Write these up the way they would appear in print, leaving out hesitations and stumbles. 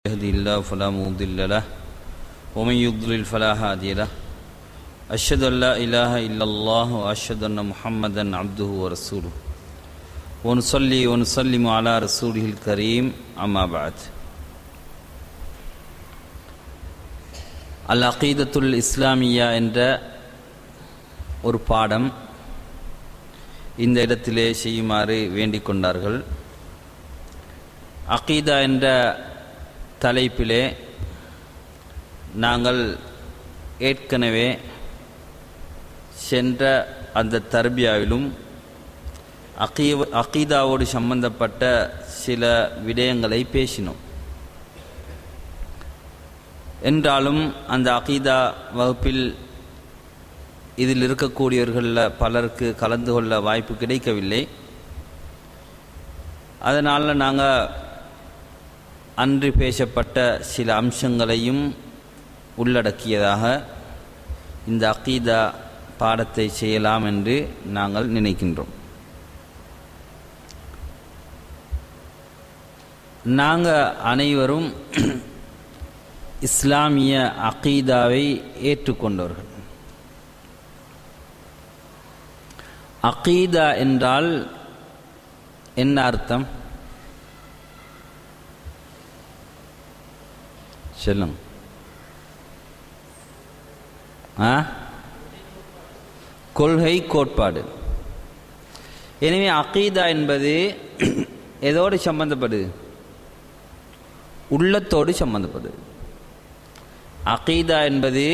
يهدي الله فلا مضل له ومن يضلل فلا هادي له أشهد أن لا إله إلا الله وأشهد أن محمدا عبده ورسوله ونصلي ونسلم على رسوله الكريم أما بعد அல்-அகீதத்துல் இஸ்லாமியா என்ற ஒரு பாடம் இந்த இடத்திலே செய்யுமாறு வேண்டிக் கொண்டார்கள். அகீதா என்ற தலைப்பிலே நாங்கள் ஏற்கனவே சென்ற அந்த தர்பியாவிலும் அகீதாவோடு சம்பந்தப்பட்ட சில விடயங்களை பேசினோம். என்றாலும் அந்த அகீதா வகுப்பில் இதில் இருக்கக்கூடியவர்களில் பலருக்கு கலந்து கொள்ள வாய்ப்பு கிடைக்கவில்லை. அதனால் நாங்கள் அன்று பேசப்பட்ட சில அம்சங்களையும் உள்ளடக்கியதாக இந்த அகீதா பாடத்தை செய்யலாம் என்று நாங்கள் நினைக்கின்றோம். நாங்கள் அனைவரும் இஸ்லாமிய அகீதாவை ஏற்றுக்கொண்டவர்கள். அகீதா என்றால் என்ன அர்த்தம்? சொல்லுங்க. கொள்கை, கோட்பாடு. எனவே அகீதா என்பது எதோடு சம்பந்தப்படுது? உள்ளத்தோடு சம்பந்தப்படுது. அகீதா என்பது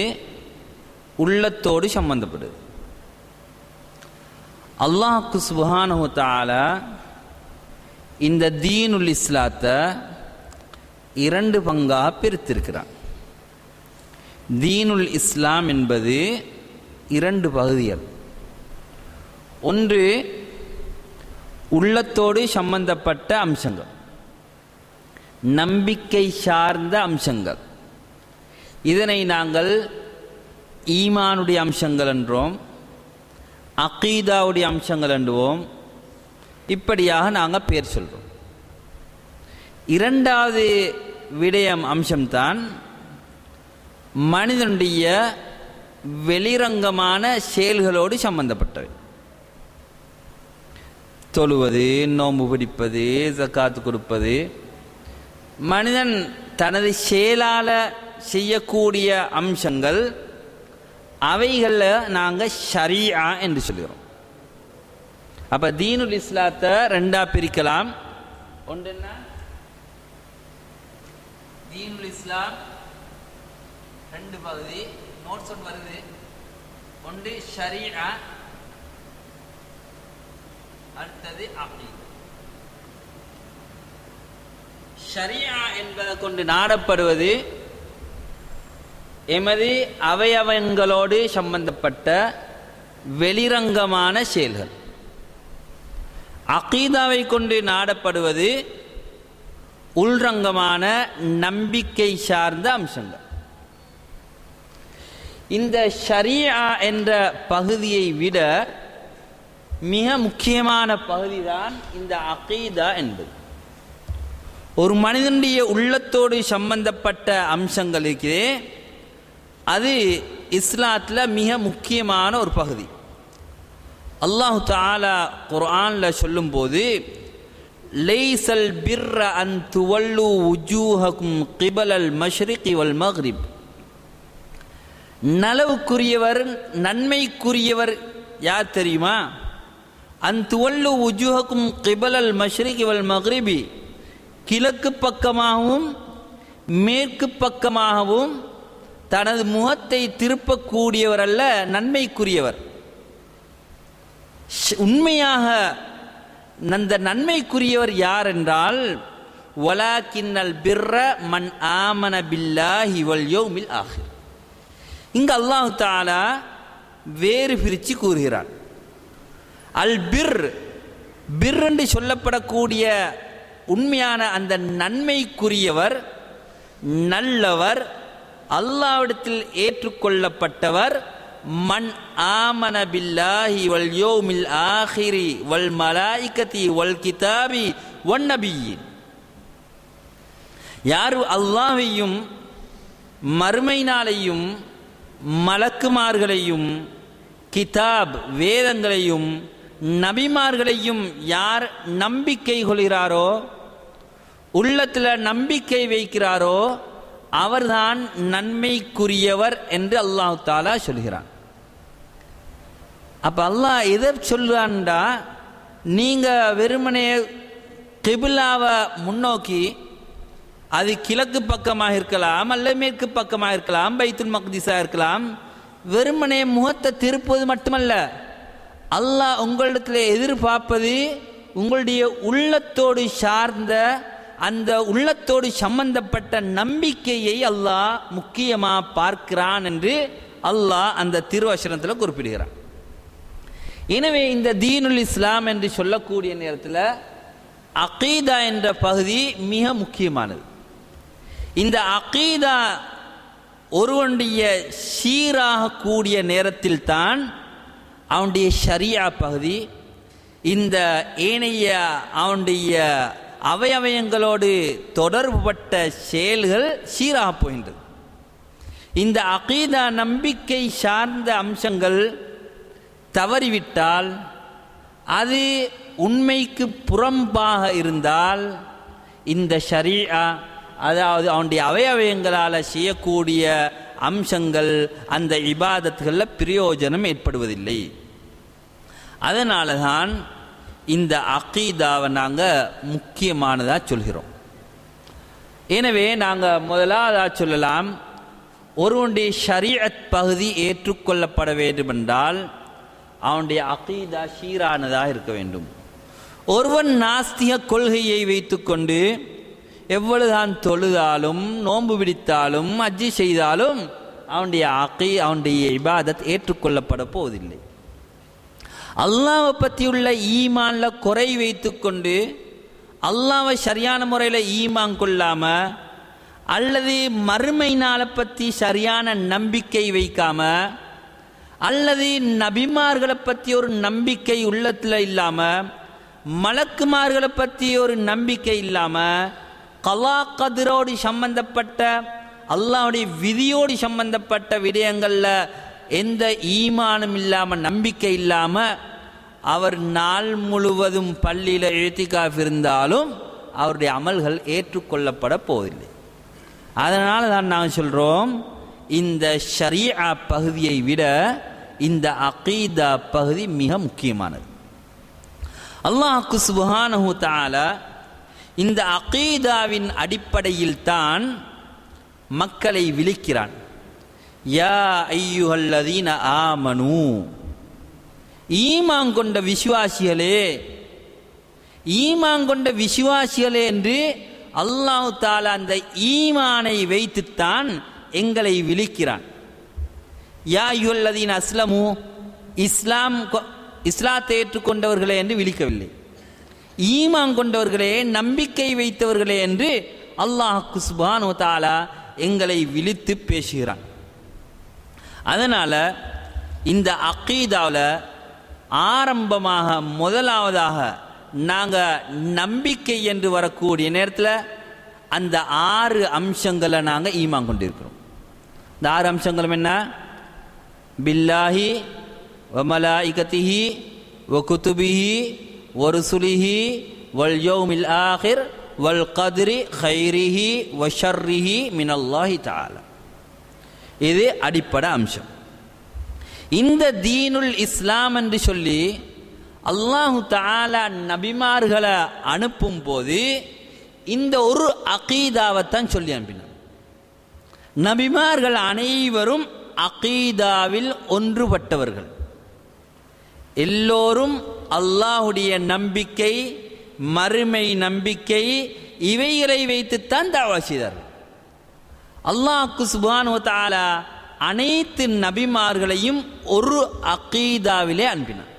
உள்ளத்தோடு சம்பந்தப்படுது. அல்லாஹ் சுப்ஹானஹு வ தஆலா இந்த தீனுல் இஸ்லாத்தை இரண்டு பங்காக பிரித்திருக்கிறான். தீனுல் இஸ்லாம் என்பது இரண்டு பகுதிகள். ஒன்று உள்ளத்தோடு சம்பந்தப்பட்ட அம்சங்கள், நம்பிக்கை சார்ந்த அம்சங்கள். இதனை நாங்கள் ஈமானுடைய அம்சங்கள் என்றோம், அகீதாவுடைய அம்சங்கள் என்றுவோம். இப்படியாக நாங்கள் பேர் சொல்கிறோம். இரண்டாவது விடயம் அம்சம்தான் மனிதனுடைய வெளிரங்கமான செயல்களோடு சம்பந்தப்பட்டவை. தொழுவது, நோன்பு பிடிப்பது, ஜக்காத்து கொடுப்பது, மனிதன் தனது செயலால் செய்யக்கூடிய அம்சங்கள், அவைகளில் நாங்கள் ஷரீஆ என்று சொல்கிறோம். அப்போ தீனுல் இஸ்லாத்தை ரெண்டாக பிரிக்கலாம். ஒன்று என்ன? தீனுல் இஸ்லாம் ரெண்டு பகுதி. நோட்ஸ் ஒன்று வருது. ஒன்று ஷரீஆ, அடுத்தது அகீதா. ஷரீஆ என்பதை கொண்டு நாடப்படுவது எமது அவயவங்களோடு சம்பந்தப்பட்ட வெளிரங்கமான செயல்கள். அகீதாவை கொண்டு நாடப்படுவது உள்ரங்கமான நம்பிக்கை சார்ந்த அம்சங்கள். இந்த ஷரீஆ என்ற பகுதியை விட மிக முக்கியமான பகுதிதான் இந்த அகீதா என்பது. ஒரு மனிதனுடைய உள்ளத்தோடு சம்பந்தப்பட்ட அம்சங்கள் இருக்கிறே, அது இஸ்லாத்தில் மிக முக்கியமான ஒரு பகுதி. அல்லாஹு தஆலா குர்ஆனில் சொல்லும்போது, லைஸல் பிர்ர அன் துவல்லு வுஜூஹகும் கிபலல் மஷ்ரிகி வல் மக்ரிப். நலவுக்குரியவர், நன்மைக்குரியவர் யார் தெரியுமா? அன் துவல்லு வுஜூஹகும் கிபலல் மஷ்ரிகி வல் மக்ரிபி. கிழக்கு பக்கமாகவும் மேற்கு பக்கமாகவும் தனது முகத்தை திருப்பக்கூடியவர் அல்ல, நன்மைக்குரியவர். உண்மையாக அந்த நன்மைக்குரியவர் யார் என்றால், வலாக்கின்னல் பிர்ர மன் ஆமன பில்லாஹி வல் யௌமில் ஆஹிர். இங்கு அல்லாஹ் தஆலா வேறு பிரித்து கூறுகிறார். அல் பிர், பிர் என்று சொல்லப்படக்கூடிய உண்மையான அந்த நன்மைக்குரியவர், நல்லவர், அல்லாஹ்விடத்தில் ஏற்றுக்கொள்ளப்பட்டவர், மன் ஆமன பில்லாஹி வல் யௌமில் ஆஹிரி வல் மலாயிகதி வல் கிதாபி வன் நபியின். யார் அல்லாஹ்வையும் மறுமை நாளையும் மலக்குமார்களையும் கிதாப் வேதங்களையும் நபிமார்களையும் யார் நம்பிக்கை கொள்கிறாரோ, உள்ளத்தில் நம்பிக்கை வைக்கிறாரோ, அவர்தான் நன்மைக்குரியவர் என்று அல்லாஹ் தஆலா சொல்கிறான். அப்போ அல்லாஹ் எதை சொல்றான்டா, நீங்கள் வெறுமனே கிபிலாவை முன்னோக்கி, அது கிழக்கு பக்கமாக இருக்கலாம் அல்ல மேற்கு பக்கமாக இருக்கலாம், பைத்துல் மக்திஸாக இருக்கலாம், வெறுமனே முகத்தை திருப்புவது மட்டுமல்ல, அல்லாஹ் உங்களிடத்தில் எதிர்பார்ப்பது உங்களுடைய உள்ளத்தோடு சார்ந்த அந்த உள்ளத்தோடு சம்பந்தப்பட்ட நம்பிக்கையை அல்லாஹ் முக்கியமாக பார்க்கிறான் என்று அல்லாஹ் அந்த திருவசனத்தில் குறிப்பிடுகிறான். எனவே இந்த தீனுல் இஸ்லாம் என்று சொல்லக்கூடிய நேரத்தில் அகீதா என்ற பகுதி மிக முக்கியமானது. இந்த அகீதா ஒருவனுடைய சீராக கூடிய நேரத்தில் தான் அவனுடைய ஷரியா பகுதி, இந்த ஏனைய அவனுடைய அவயவயங்களோடு தொடர்புபட்ட செயல்கள் சீராக போகின்றது. இந்த அகீதா நம்பிக்கை சார்ந்த அம்சங்கள் தவறிவிட்டால், அது உண்மைக்கு புறம்பாக இருந்தால், இந்த ஷரீஆ அதாவது அவனுடைய அவயவயங்களால் செய்யக்கூடிய அம்சங்கள் அந்த இபாதத்துகளில் பிரயோஜனம் ஏற்படுவதில்லை. அதனால தான் இந்த அகீதாவை நாங்கள் முக்கியமானதாக சொல்கிறோம். எனவே நாங்கள் முதலாவதாக சொல்லலாம், ஒருவனுடைய ஷரீஅத் பகுதி ஏற்றுக்கொள்ளப்பட வேண்டுமென்றால் அவனுடைய அகீதா சீரானதாக இருக்க வேண்டும். ஒருவன் நாஸ்திக கொள்கையை வைத்துக்கொண்டு எவ்வளவுதான் தொழுதாலும் நோன்பு பிடித்தாலும் ஹஜ்ஜி செய்தாலும் அவனுடைய இபாதத் ஏற்றுக்கொள்ளப்பட போவதில்லை. அல்லாஹ்வை பற்றியுள்ள ஈமானில் குறை வைத்துக்கொண்டு அல்லாஹ்வை சரியான முறையில் ஈமான் கொள்ளாம, அல்லது மறுமை நாளை பற்றி சரியான நம்பிக்கை வைக்காம, அல்லது நபிமார்களை பற்றி ஒரு நம்பிக்கை உள்ளத்தில் இல்லாமல், மலக்குமார்களை பற்றி ஒரு நம்பிக்கை இல்லாமல், கலா கதிரோடு சம்பந்தப்பட்ட அல்லாஹ்வுடைய விதியோடு சம்பந்தப்பட்ட விடயங்களில் எந்த ஈமானும் இல்லாமல் நம்பிக்கை இல்லாமல் அவர் நாள் முழுவதும் பள்ளியில் இழ்த்திகாஃப் இருந்தாலும் அவருடைய அமல்கள் ஏற்றுக்கொள்ளப்பட போவதில்லை. அதனால தான் நாங்கள் சொல்கிறோம், இந்த ஷரீஆ பகுதியை விட இந்த அகீதா பகுதி மிக முக்கியமானது. அல்லாஹ் சுப்ஹானஹு தஆலா இந்த அகீதாவின் அடிப்படையில் தான் மக்களை விழிக்கிறான். யா ஐயுஹல்லதீன ஆமனு, ஈமான் கொண்ட விசுவாசிகளே, ஈமான் கொண்ட விசுவாசிகளே என்று அல்லாஹ் தஆலா அந்த ஈமானை வைத்துத்தான் எங்களை விழிக்கிறான். யா ஐயுஹல்லதீன அஸ்லமு, இஸ்லாத்தை ஏற்றுக்கொண்டவர்களே என்று விழிக்கவில்லை. ஈமான் கொண்டவர்களே, நம்பிக்கை வைத்தவர்களே என்று அல்லாஹ் சுப்ஹானஹு தஆலா எங்களை விழித்து பேசுகிறான். அதனால் இந்த அகீதாவில் ஆரம்பமாக முதலாவதாக நாங்கள் நம்பிக்கை என்று வரக்கூடிய நேரத்தில் அந்த 6 அம்சங்களை நாங்கள் ஈமான் கொண்டிருக்கிறோம். இந்த 6 அம்சங்களும் என்ன? பில்லாஹி வ மலாயிகத்திஹி வ குதுபிஹி வ ருசுலிஹி வல் யௌமில் ஆகிர் வல் கத்ரி கைரிஹி வ ஷர்ரிஹி மினல்லாஹி தஆலா. இது அடிப்படை அம்சம். இந்த தீனுல் இஸ்லாம் என்று சொல்லி அல்லாஹு தஆலா நபிமார்களை அனுப்பும் போது இந்த ஒரு அகீதாவைத்தான் சொல்லி அனுப்பினார். நபிமார்கள் அனைவரும் அகீதாவில் ஒன்றுபட்டவர்கள். எல்லோரும் அல்லாஹுடைய நம்பிக்கை, மறுமை நம்பிக்கை, இவைகளை வைத்துத்தான் தாவா செய்தார்கள். அல்லாஹ் சுப்ஹானஹு வ தஆலா அனைத்து நபிமார்களையும் ஒரு அகீதாவிலே அனுப்பினார்.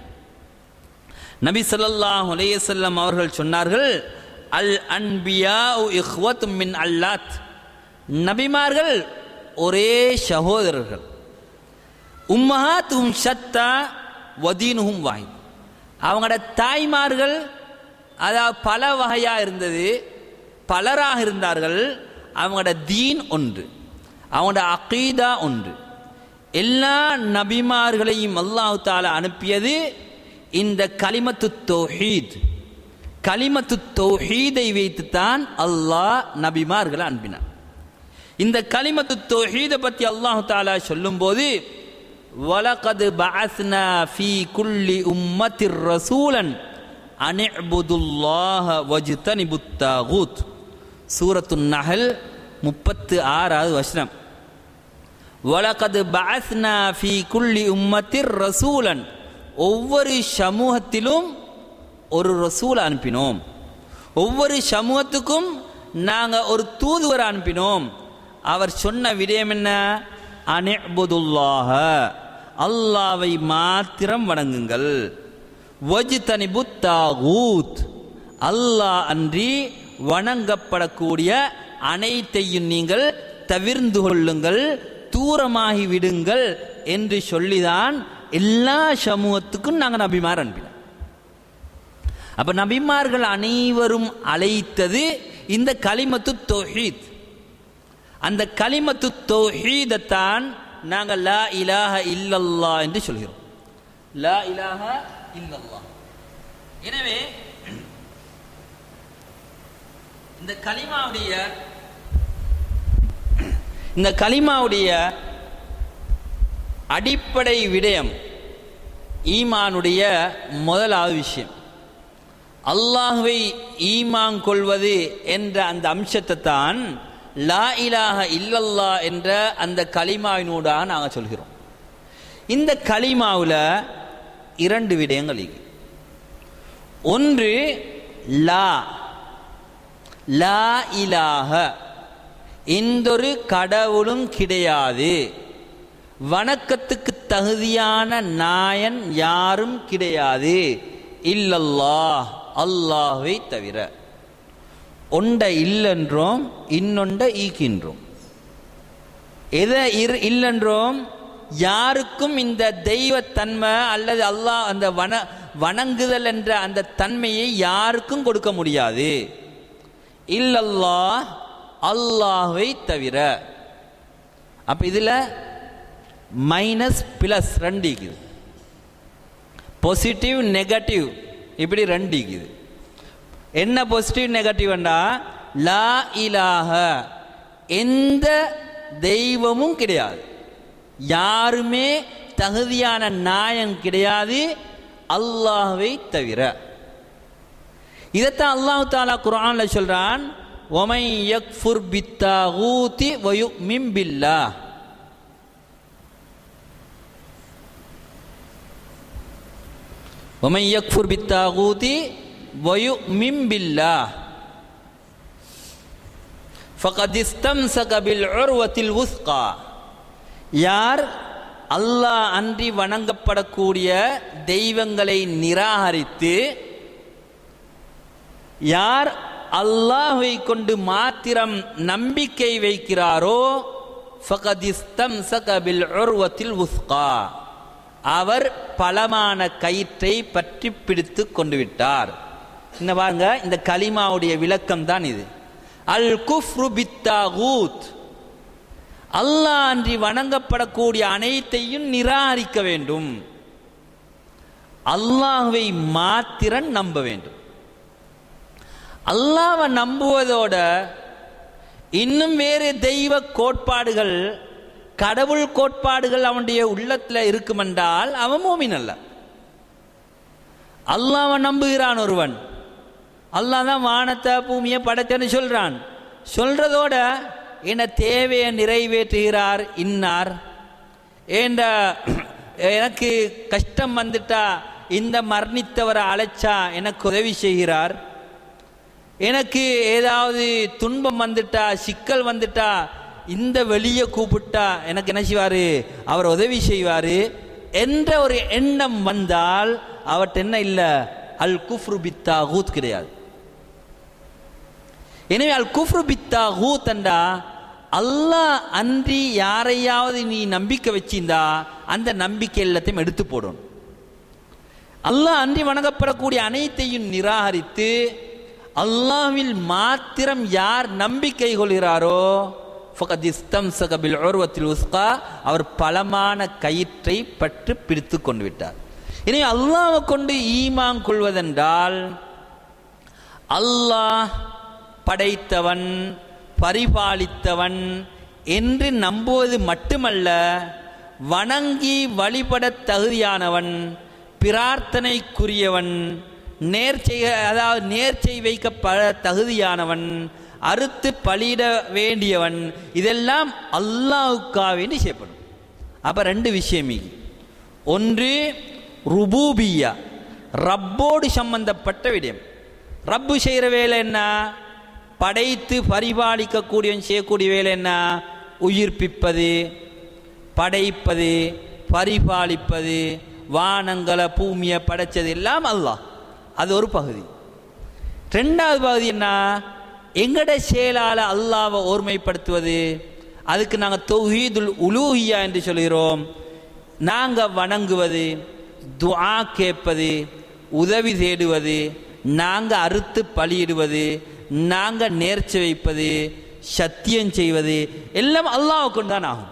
நபி ஸல்லல்லாஹு அலைஹி வஸல்லம் அவர்கள் சொன்னார்கள், அல் அன்பியாஉ இஹ்வத்தும் மின் அல்லாத், நபிமார்கள் ஒரே சகோதரர்கள். உம்மஹாத்துஹும் ஷத்தா வதீனுஹும் வாஹித், அவங்களோட தாய்மார்கள் அதாவது பல வகையாக இருந்தது, பலராக இருந்தார்கள், அவங்களோட தீன் ஒன்று, அவங்களோட அகீதா ஒன்று. எல்லா நபிமார்களையும் அல்லாஹ் தஆலா அனுப்பியது இந்த கலிமத்து தௌஹீத், கலிமத்து தௌஹீதை வைத்துத்தான் அல்லாஹ் நபிமார்களை அனுப்பினார். இந்த கலிமத்து தௌஹீதை பற்றி அல்லாஹ் தஆலா சொல்லும்போது, வலகத் பஅஸ்னா ஃபீ குல்லி உம்மத்திர் ரசூலன் அன்இபுதுல்லாஹ வஜ்தனிபுத் தாகூத், சூரத்துன் நஹல் 36வது வசனம். வலகத் பஅஸ்னா ஃபீ குல்லி உம்மத்திர் ரசூலன், ஒவ்வொரு சமூகத்திலும் ஒரு ரசூல் அனுப்பினோம், ஒவ்வொரு சமூகத்துக்கும் நாங்கள் ஒரு தூதுவர் அனுப்பினோம். அவர் சொன்ன விடயம் என்ன? அன்இபுதுல்லாஹ, அல்லாஹ்வை மாத்திரம் வணங்குங்கள், வஜ்தனிபுத் தாகூத், அல்லாஹ் அன்றி வணங்கப்படக்கூடிய அனைத்தையும் நீங்கள் தவிர்ந்து கொள்ளுங்கள், தூரமாகி விடுங்கள் என்று சொல்லிதான் எல்லா சமூகத்துக்கும் நாங்கள் நபிமார் அனுப்பினோம். அப்ப நபிமார்கள் அனைவரும் அழைத்தது இந்த கலிமத்து தௌஹீத். அந்த கலிமத்து தௌஹீதத்தான் நாங்கள் லா இலாஹ இல்லல்லாஹ் என்று சொல்கிறோம். லா இலாஹ இல்லல்லாஹ். எனவே இந்த கலிமாவுடைய அடிப்படை விடயம், ஈமானுடைய முதலாவது விஷயம், அல்லாஹ்வை ஈமான் கொள்வது என்ற அந்த அம்சத்தை தான் லா இலாஹ இல்லல்லாஹ் என்ற அந்த கலிமாவினூடாக நாங்கள் சொல்கிறோம். இந்த கலிமாவில் 2 விடயங்கள் இருக்கு. ஒன்று லா, லா இலாஹ, எந்தொரு கடவுளும் கிடையாது, வணக்கத்துக்கு தகுதியான நாயன் யாரும் கிடையாது, இல்லல்லாஹ், அல்லாஹ்வை தவிர. ஒன்றை இல்லென்றோம், இன்னொன்றை ஈக்கின்றோம். எதை இல்லென்றோம்? யாருக்கும் இந்த தெய்வத்தன்மை அல்லது அல்லாஹ் அந்த வணங்குதல் என்ற அந்த தன்மையை யாருக்கும் கொடுக்க முடியாது. இல்லல்லாஹ், அல்லாஹ்வை தவிர. அப்ப இதுல மைனஸ் பிளஸ் 2 இருக்குது, பாசிட்டிவ் நெகட்டிவ் இப்படி 2 இருக்குது. என்ன பாசிட்டிவ் நெகட்டிவ்ண்டா, லா இலாஹ, எந்த தெய்வமும் கிடையாது, யாருமே தகுதியான நாயன் கிடையாது அல்லாஹ்வை தவிர. இதைத்தான் அல்லாஹ் தஆலா குர்ஆன்ல சொல்றான், வமன் யக்ஃபுர் பித்தாகூதி வயுமின் பில்லாஹ். வமன் யக்ஃபுர் பித்தாகூதி வயுமின் பில்லாஹ் ஃபகத் இஸ்தம்ஸக பில் உர்வத்தில் வுஸ்கா. யார் அல்லாஹ் அன்றி வணங்கப்படக்கூடிய தெய்வங்களை நிராகரித்து யார் அல்லாஹ்வை கொண்டு மாத்திரம் நம்பிக்கை வைக்கிறாரோ, ஃபகத் இஸ்தம்ஸக பில் உர்வத்தில் வுஸ்கா, அவர் பலமான கயிற்றை பற்றி பிடித்து கொண்டு விட்டார். இந்த பாருங்க, இந்த கலிமாவுடைய விளக்கம் தான் இது. அல் குஃப்ரு பித்தாகூத், அல்லாஹ் அன்றி வணங்கப்படக்கூடிய அனைத்தையும் நிராகரிக்க வேண்டும், அல்லாஹ்வை மாத்திரம் நம்ப வேண்டும். அல்லாஹ்வை நம்புவதோட இன்னும் வேறு தெய்வ கோட்பாடுகள், கடவுள் கோட்பாடுகள் அவனுடைய உள்ளத்தில் இருக்குமென்றால் அவன் மூமின் அல்ல. அல்லாஹ்வை நம்புகிறான் ஒருவன், அல்லாஹ் தான் வானத்தை பூமியை படைத்தன்னு சொல்றான், சொல்றதோட என்ன தேவையை நிறைவேற்றுகிறார் இன்னார், எனக்கு கஷ்டம் வந்துட்டா இந்த மரணித்தவரை அழைச்சா எனக்கு உதவி செய்கிறார், எனக்கு ஏதாவது துன்பம் வந்துட்டா சிக்கல் வந்துட்டா இந்த வெளியே கூப்பிட்டா எனக்கு என்ன செய்வாரு, அவர் உதவி செய்வாரு என்ற ஒரு எண்ணம் வந்தால் அவர்கிட்ட என்ன இல்லை, அல் குஃப்ரு பித்தாகூத் கிடையாது. எனவே அல் குஃப்ரு பித்தாகூத் என்றா அல்லாஹ் அன்றி யாரையாவது நீ நம்பிக்கை வச்சிருந்தா அந்த நம்பிக்கை எல்லாத்தையும் எடுத்து போடணும். அல்லாஹ் அன்றி வணங்கப்படக்கூடிய அனைத்தையும் நிராகரித்து அல்லாஹ்வில் மாத்திரம் யார் நம்பிக்கை கொள்கிறாரோ ஃபகத் இஸ்தம்ஸக பில் உர்வத்தில் உஸ்கா, அவர் பலமான கயிற்றை பற்றி பிடித்து கொண்டு விட்டார். எனவே அல்லாஹ்வை கொண்டு ஈமான் கொள்வதென்றால் அல்லாஹ் படைத்தவன், பரிபாலித்தவன் என்று நம்புவது மட்டுமல்ல, வணங்கி வழிபட தகுதியானவன், பிரார்த்தனைக்குரியவன், நேர்ச்சை வைக்கப்பட தகுதியானவன், அறுத்து பலியிட வேண்டியவன், இதெல்லாம் அல்லாஹ்வுக்காக வேண்டி செய்யப்படும். அப்போ ரெண்டு விஷயம். ஒன்று ருபூபியா, ரப்போடு சம்பந்தப்பட்ட விடயம். ரப்பு செய்கிற வேலை என்ன? படைத்து பரிபாலிக்கக்கூடியவன் செய்யக்கூடிய வேலை என்ன? உயிர்ப்பிப்பது, படைப்பது, பரிபாலிப்பது, வானங்களை பூமியை படைச்சது எல்லாம் அல்லாஹ். அது ஒரு பகுதி. ரெண்டாவது பகுதி என்ன? எங்கட செயலால் அல்லாஹ்வை ஓர்மைப்படுத்துவது. அதுக்கு நாங்கள் தௌஹீதுல் உலூஹியா என்று சொல்கிறோம். நாங்கள் வணங்குவது, துஆ கேட்பது, உதவி தேடுவது, நாங்கள் அறுத்து பலியிடுவது, நாங்கள் நேர்ச்சி வைப்பது, சத்தியம் செய்வது எல்லாம் அல்லாஹ்வை கொண்டுதான் ஆகும்.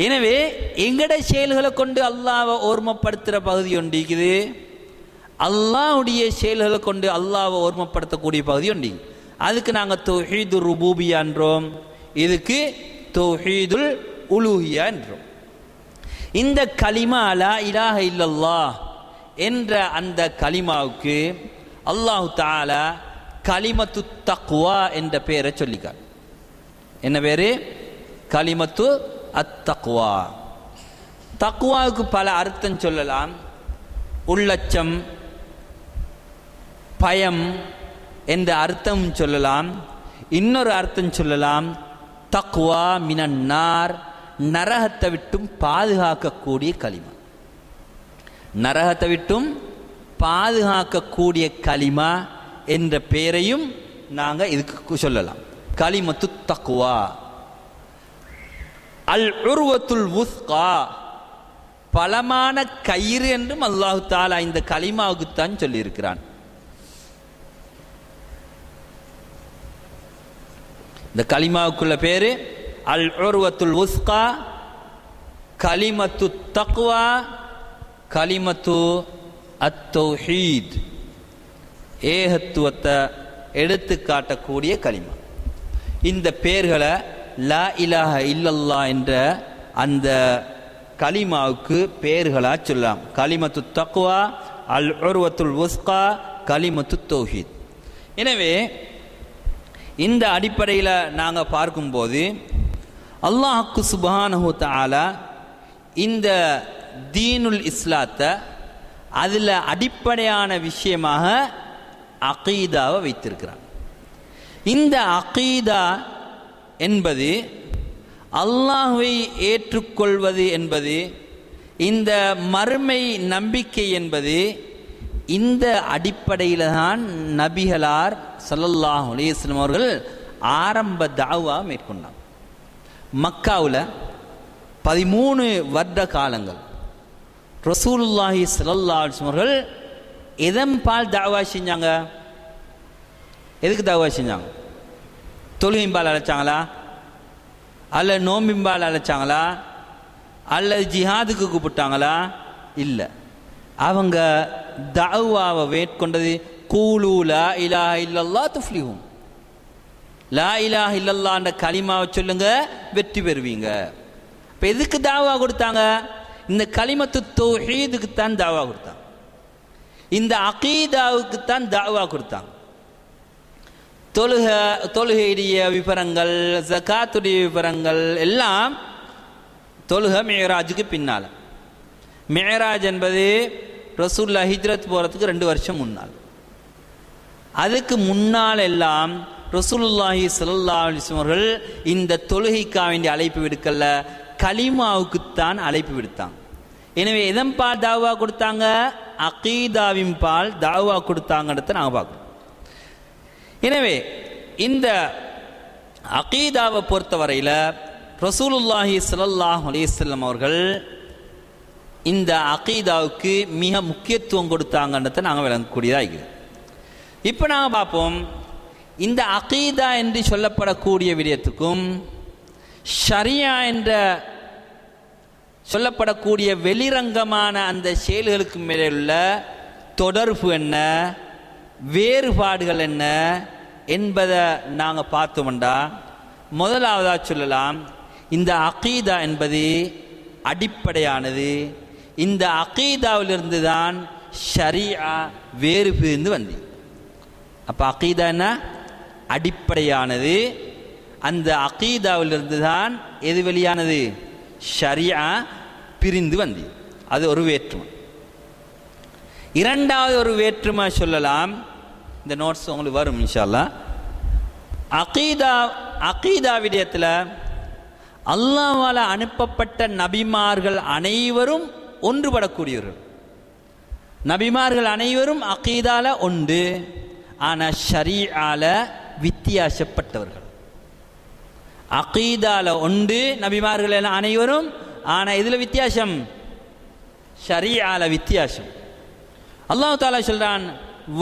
எனவே எங்கட செயல்களை கொண்டு அல்லாஹ்வை ஓர்மைப்படுத்துகிற பகுதி ஒன்று இருக்குது. அல்லாஹ்வுடைய செயல்களை கொண்டு அல்லாஹ்வை ஓர்மைப்படுத்தக்கூடிய பகுதி ஒன்று. அதுக்கு நாங்கள் தௌஹீதுர் ருபூபியா என்றோம், இதுக்கு தௌஹீதுல் உலூஹியா என்றோம். இந்த கலிமா லா இலாஹ இல்லல்லாஹ் என்ற அந்த கலிமாவுக்கு அல்லாஹு தஆலா கலிமத்து தக்வா என்ற பெயரை சொல்லிக்கார். என்ன பேரு? கலிமத்து அத்தக்வா. தக்வாவுக்கு பல அர்த்தம் சொல்லலாம். உள்ளச்சம், பயம் என்ற அர்த்தம் சொல்லலாம். இன்னொரு அர்த்தம் சொல்லலாம், தக்வா மினன்னார், நரகத்தை விட்டும் பாதுகாக்கக்கூடிய கலிமா. நரகத்தை விட்டும் பாதுகாக்கக்கூடிய கலிமா என்ற பெயரையும் நாங்கள் இதுக்கு சொல்லலாம். கலிமத்து தக்வா. அல் உர்வத்துல் உஸ்கா, பலமான கயிறு என்றும் அல்லாஹு தஆலா இந்த கலிமாவுக்குத்தான் சொல்லியிருக்கிறான். இந்த கலிமாவுக்குள்ள பேரு அல் உர்வத்துல் உஸ்கா, கலிமத்து தக்வா, கலிமத்து அத்தௌஹீத், ஏகத்துவத்தை எடுத்து காட்டக்கூடிய கலிமா. இந்த பெயர்களை லா இலாஹ இல்லல்லா என்ற அந்த கலிமாவுக்கு பெயர்களா சொல்லலாம். கலிமத்து தக்வா, அல் உர்வத்துல் உஸ்கா, கலிமத்து தௌஹீத். எனவே இந்த அடிப்படையில் நாங்கள் பார்க்கும்போது அல்லாஹ்க்கு சுப்ஹானஹு தஆலா இந்த தீனுல் இஸ்லாத்தை அதில் அடிப்படையான விஷயமாக அகீதாவை வைத்திருக்கிறான். இந்த அகீதா என்பது அல்லாஹ்வை ஏற்றுக்கொள்வது என்பது, இந்த மறுமை நம்பிக்கை என்பது, இந்த அடிப்படையில் தான் நபிகளார் ஸல்லல்லாஹு அலைஹி வஸல்லம் அவர்கள் ஆரம்ப தாவா மேற்கொண்டாங்க. மக்காவில் 13 வருட காலங்கள் ரசூலுல்லாஹி ஸல்லல்லாஹு அலைஹி வஸல்லம் அவர்கள் எதன்பால் தாவா செஞ்சாங்க? எதுக்கு தாவா செஞ்சாங்க? தொழுகைம்பால் அழைச்சாங்களா? அல்ல நோம்பிம்பால் அழைச்சாங்களா? அல்லது ஜிஹாதுக்கு கூப்பிட்டாங்களா? இல்லை. அவங்க தஅவாவை மேற்கொண்டது கூலு லா இலாஹ இல்லல்லாஹ் துஃப்லிஹூன், லா இலாஹ இல்லல்லாஹ்ன்ற கலிமாவை சொல்லுங்க, வெற்றி பெறுவீங்க. இப்போ எதுக்கு தாவா கொடுத்தாங்க? இந்த கலிமத்து தௌஹீதுக்கு தான் தாவா கொடுத்தாங்க, இந்த அகீதாவுக்கு தான் தாவா கொடுத்தாங்க. தொழுகையுடைய விவரங்கள், ஜகாத்துடைய விவரங்கள் எல்லாம் தொழுகை மிஅராஜுக்கு பின்னால். மிஅராஜ் என்பது ரசூலுல்லாஹ் ஹிஜ்ரத் போகிறதுக்கு 2 வருஷம் முன்னால். அதுக்கு முன்னால் எல்லாம் ரசூலுல்லாஹி ஸல்லல்லாஹு அலைஹி வஸல்லம் அவர்கள் இந்த தொழுகைக்காக வேண்டிய அழைப்பு விடுக்கல, கலிமாவுக்குத்தான் அழைப்பு விடுத்தாங்க. எனவே எதன் பால் தாவா கொடுத்தாங்க? அகீதாவின் பால் தாவா கொடுத்தாங்கன்றத நாங்கள் பார்க்குறோம். எனவே இந்த அகீதாவை பொறுத்தவரையில் ரசூலுல்லாஹி ஸல்லல்லாஹு அலைஹி வஸல்லம் அவர்கள் இந்த அகீதாவுக்கு மிக முக்கியத்துவம் கொடுத்தாங்கன்றதை நாங்கள் விளங்கக்கூடியதாக இருக்குது. இப்போ நாங்கள் பார்ப்போம், இந்த அகீதா என்று சொல்லப்படக்கூடிய விடயத்துக்கும் ஷரியா என்ற சொல்லப்படக்கூடிய வெளிரங்கமான அந்த செயல்களுக்கு மேலே உள்ள தொடர்பு என்ன, வேறுபாடுகள் என்ன என்பதை நாங்கள் பார்த்தோம்டா, முதலாவதாக சொல்லலாம், இந்த அகீதா என்பது அடிப்படையானது. இந்த அகீதாவிலிருந்து தான் ஷரியா வேறு பிரிந்து வந்தது. அப்போ அகீதா என்ன? அடிப்படையானது. அந்த அகீதாவிலிருந்து தான் எது வெளியானது? ஷரியா பிரிந்து வந்தது. அது ஒரு வேற்றுமை. இரண்டாவது ஒரு வேற்றுமை சொல்லலாம், இந்த நோட்ஸ் உங்களுக்கு வரும் இன்ஷா அல்லாஹ். அகீதா விடயத்தில் அல்லாஹ்வால அனுப்பப்பட்ட நபிமார்கள் அனைவரும் ஒன்றுபடக்கூடியவர்கள். நபிமார்கள் அனைவரும் அகீதால ஒன்று, ஆனால் ஷரீஆல வித்தியாசப்பட்டவர்கள். அகீதால ஒன்று நபிமார்கள் எல்லாம் அனைவரும், ஆனால் இதில் வித்தியாசம், ஷரீஆல வித்தியாசம். அல்லாஹ் தஆலா சொல்றான்,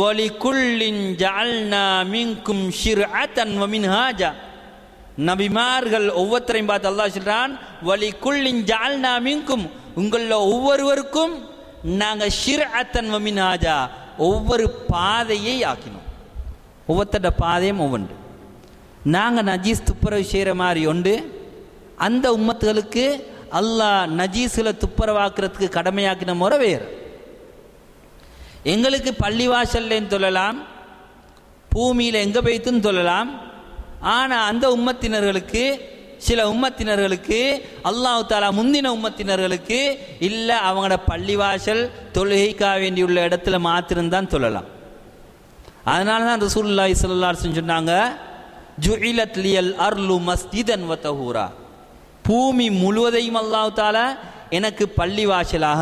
வலிகுல்லின் ஜஅல்னா மின்கும் ஷிர்அத்தன் வ மின்ஹாஜா. நபிமார்கள் ஒவ்வொருத்தரையும் பார்த்து அல்லாஹ் சொல்றான், வலிகுல்லின் ஜஅல்னா மின்கும், உங்களில் ஒவ்வொருவருக்கும் நாங்கள் ஷிர்அத்தன் வ மின்ஹாஜா, ஒவ்வொரு பாதையை ஆக்கினோம். ஒவ்வொருத்தட பாதையும் ஒவ்வொன்று. நாங்கள் நஜீஸ் துப்புரவு செய்கிற மாதிரி உண்டு, அந்த உம்மத்துகளுக்கு அல்லாஹ் நஜீஸில் துப்புரவாக்குறதுக்கு கடமையாக்கின முறை வேறு. எங்களுக்கு பள்ளிவாசல்லேன்னு சொல்லலாம், பூமியில் எங்கே போய்த்துன்னு சொல்லலாம். ஆனால் அந்த உம்மத்தினர்களுக்கு, சில உம்மத்தினர்களுக்கு, அல்லாஹ் தஆலா முந்தின உம்மத்தினர்களுக்கு இல்லை, அவங்களோட பள்ளிவாசல் தொழுகைக்காக வேண்டியுள்ள இடத்துல மாத்திருந்தான் சொல்லலாம். அதனால தான் ரசூலுல்லாஹி ஸல்லல்லாஹு அலைஹி வஸல்லம் சொன்னாங்க, ஜுஇலத் லியல் அர்லு மஸ்ஜிதன் வ தஹூரா. பூமி முழுவதையும் அல்லாஹ் தஆலா எனக்கு பள்ளிவாசலாக,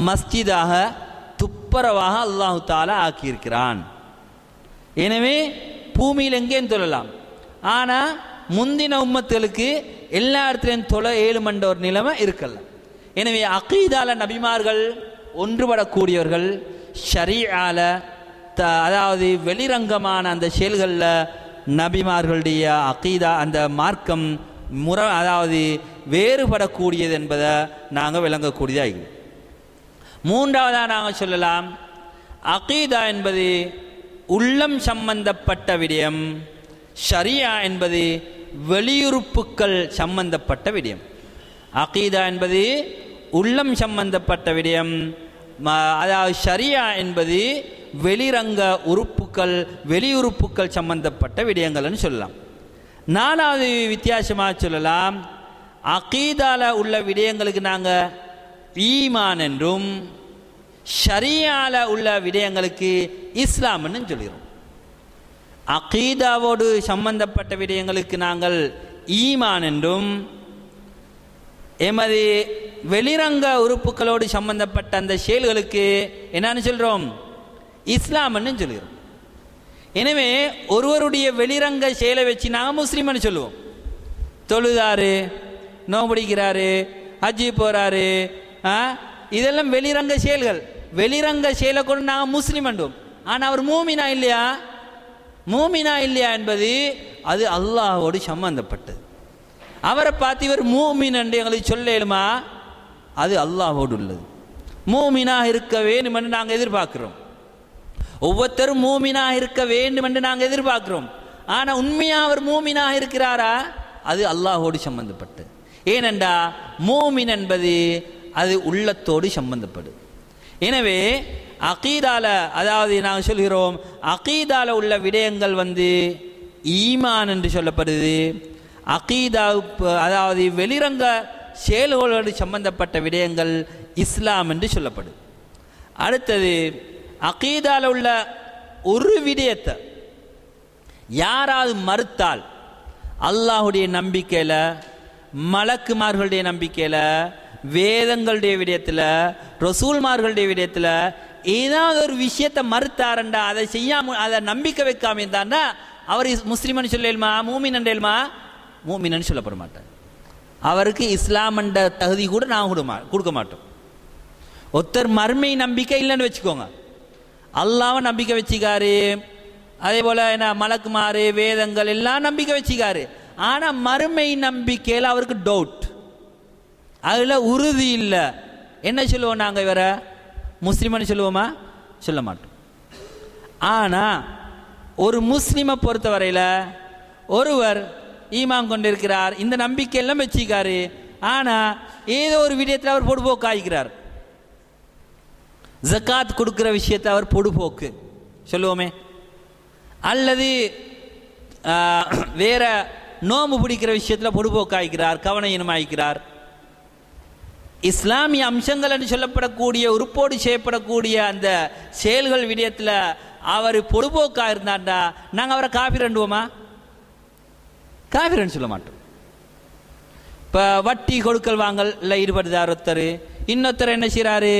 மஸ்ஜிதாக, துப்புரவாக அல்லாஹ் தஆலா ஆக்கியிருக்கிறான். எனவே பூமியில் எங்கேன்னு சொல்லலாம். ஆனால் முந்தின உம்மத்துகளுக்கு எல்லா இடத்துலையும் தொலை 7 மண்ட ஒரு நிலைமை இருக்கல. எனவே அகீதால நபிமார்கள் ஒன்றுபடக்கூடியவர்கள், ஷரீஆல அதாவது வெளிரங்கமான அந்த செயல்களில் நபிமார்களுடைய அகீதா அந்த மார்க்கம் முறை அதாவது வேறுபடக்கூடியது என்பதை நாங்கள் விளங்கக்கூடியதாக. மூன்றாவதாக நாங்கள் சொல்லலாம், அகீதா என்பது உள்ளம் சம்பந்தப்பட்ட விடயம், ஷரியா என்பது வெளியுறுப்புக்கள் சம்பந்தப்பட்ட விடயம். அகீதா என்பது உள்ளம் சம்பந்தப்பட்ட விடயம், அதாவது ஷரியா என்பது வெளிரங்க உறுப்புக்கள், வெளியுறுப்புக்கள் சம்பந்தப்பட்ட விடயங்கள்னு சொல்லலாம். நாலாவது வித்தியாசமாக சொல்லலாம், அகீதால உள்ள விடயங்களுக்கு நாங்கள் ஈமான் என்றும், ஷரியால உள்ள விடயங்களுக்கு இஸ்லாம்னு சொல்கிறோம். அகீதாவோடு சம்பந்தப்பட்ட விடயங்களுக்கு நாங்கள் ஈமான் என்றும், எமது வெளிரங்க உறுப்புகளோடு சம்பந்தப்பட்ட அந்த செயல்களுக்கு என்னன்னு சொல்கிறோம்? இஸ்லாம்னு சொல்கிறோம். எனவே ஒருவருடைய வெளிரங்க செயலை வச்சு நாங்கள் முஸ்லீம்னு சொல்லுவோம். தொழுதாரு, நோம்பிடிக்கிறாரு, ஹஜ்ஜி போகிறாரு, இதெல்லாம் வெளிரங்க செயல்கள். வெளிரங்க செயலை கொண்டு நாங்கள் முஸ்லீம் என்றும். ஆனால் அவர் மூமினா இல்லையா? மூமினா இல்லையா என்பது அது அல்லாஹோடு சம்பந்தப்பட்டது. அவரை பார்த்து இவர் மூமின் என்று எங்களுக்கு சொல்லுமா? அது அல்லாஹோடு உள்ளது. மூமினாக இருக்க வேண்டும் என்று நாங்கள் எதிர்பார்க்கிறோம். ஒவ்வொருத்தரும் மூமினாக இருக்க வேண்டும் என்று நாங்கள் எதிர்பார்க்கிறோம். ஆனால் உண்மையாக அவர் மூமினாக இருக்கிறாரா? அது அல்லாஹோடு சம்பந்தப்பட்டது. ஏனென்றா மூமின் என்பது அது உள்ளத்தோடு சம்பந்தப்படுது. எனவே அகீதால அதாவது நாங்கள் சொல்கிறோம், அகீதால உள்ள விடயங்கள் ஈமான் என்று சொல்லப்படுது. அகீதா அதாவது வெளிரங்க செயல்களோடு சம்பந்தப்பட்ட விடயங்கள் இஸ்லாம் என்று சொல்லப்படுது. அடுத்தது, அகீதால உள்ள ஒரு விடயத்தை யாராவது மறுத்தால், அல்லாஹுடைய நம்பிக்கையில், மலக்குமார்களுடைய நம்பிக்கையில், வேதங்களுடைய விடயத்தில், ரசூல்மார்களுடைய விடயத்தில் ஏதாவது ஒரு விஷயத்தை மறுத்தாரண்டா, அதை செய்யாம, அதை நம்பிக்கை வைக்காம இருந்தாண்டா அவர் முஸ்லிம்னு சொல்லுமா? மூமின் என்றேல்மா? மூமின்னு சொல்லப்பட மாட்டார். அவருக்கு இஸ்லாம் என்ற தகுதி கூட நான் கொடுக்க மாட்டோம். ஒருத்தர் மர்மை நம்பிக்கை இல்லைன்னு வச்சுக்கோங்க, அல்லாஹ்வை நம்பிக்கை வச்சுக்காரு, அதே போல் என்ன மலக்குமாறு வேதங்கள் எல்லாம் நம்பிக்கை வச்சுக்காரு. ஆனால் மறுமை நம்பிக்கையில் அவருக்கு டவுட், அதில் உறுதி இல்லை. என்ன சொல்லுவோம் நாங்கள்? இவரை முஸ்லீம்னு சொல்லுவோமா? சொல்ல மாட்டோம். ஆனால் ஒரு முஸ்லீமை பொறுத்தவரையில் ஒருவர் ஈமான் கொண்டிருக்கிறார், இந்த நம்பிக்கையெல்லாம் வச்சுக்காரு, ஆனால் ஏதோ ஒரு விடயத்தில் அவர் பொடுபோக்காய்க்கிறார். ஜக்காத் கொடுக்குற விஷயத்தை அவர் பொடுபோக்கு சொல்லுவோமே, அல்லது வேற நோம்பு பிடிக்கிற விஷயத்தில் பொடுபோக்காய்க்கிறார், கவனயீனமாய்க்கிறார். இஸ்லாமிய அம்சங்கள் என்று சொல்லப்படக்கூடிய உறுப்போடு செய்யப்படக்கூடிய அந்த செயல்கள் விடயத்தில் அவர் பொடுபோக்காக இருந்தாண்டா நாங்கள் அவரை காபிரண்டுவோமா? காபிரன்னு சொல்ல மாட்டோம். இப்போ வட்டி கொடுக்கல் வாங்கல ஈடுபடுறார் ஒருத்தர், இன்னொருத்தர் என்ன செய்கிறாரு,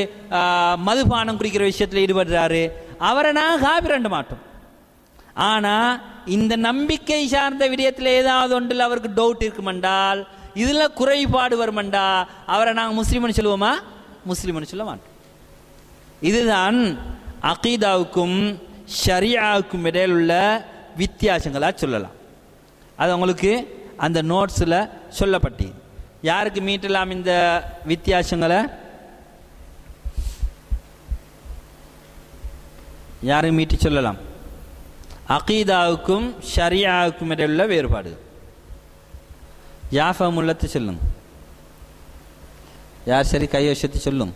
மதுபானம் குடிக்கிற விஷயத்தில் ஈடுபடுறாரு, அவரை நாங்கள் காபிரண்டு மாட்டோம். ஆனால் இந்த நம்பிக்கை சார்ந்த விடயத்தில் ஏதாவது ஒன்றில் அவருக்கு டவுட் இருக்குமென்றால், இதில் குறைபாடு வருமெண்டா, அவரை நாங்கள் முஸ்லீம்னு சொல்லுவோமா? முஸ்லீம்னு சொல்ல மாட்டோம். இதுதான் அகீதாவுக்கும் ஷரியாவுக்கும் இடையில் உள்ள வித்தியாசங்களாக சொல்லலாம். அது உங்களுக்கு அந்த நோட்ஸில் சொல்லப்பட்டு, யாருக்கு மீட்டலாம் இந்த வித்தியாசங்களை? யாரும் மீட்டி சொல்லலாம். அகீதாவுக்கும் ஷரியாவுக்கும் இடையில் உள்ள வேறுபாடு யாஃபம் உள்ளத்தை சொல்லும். யார் சரி கை வசதி சொல்லும்.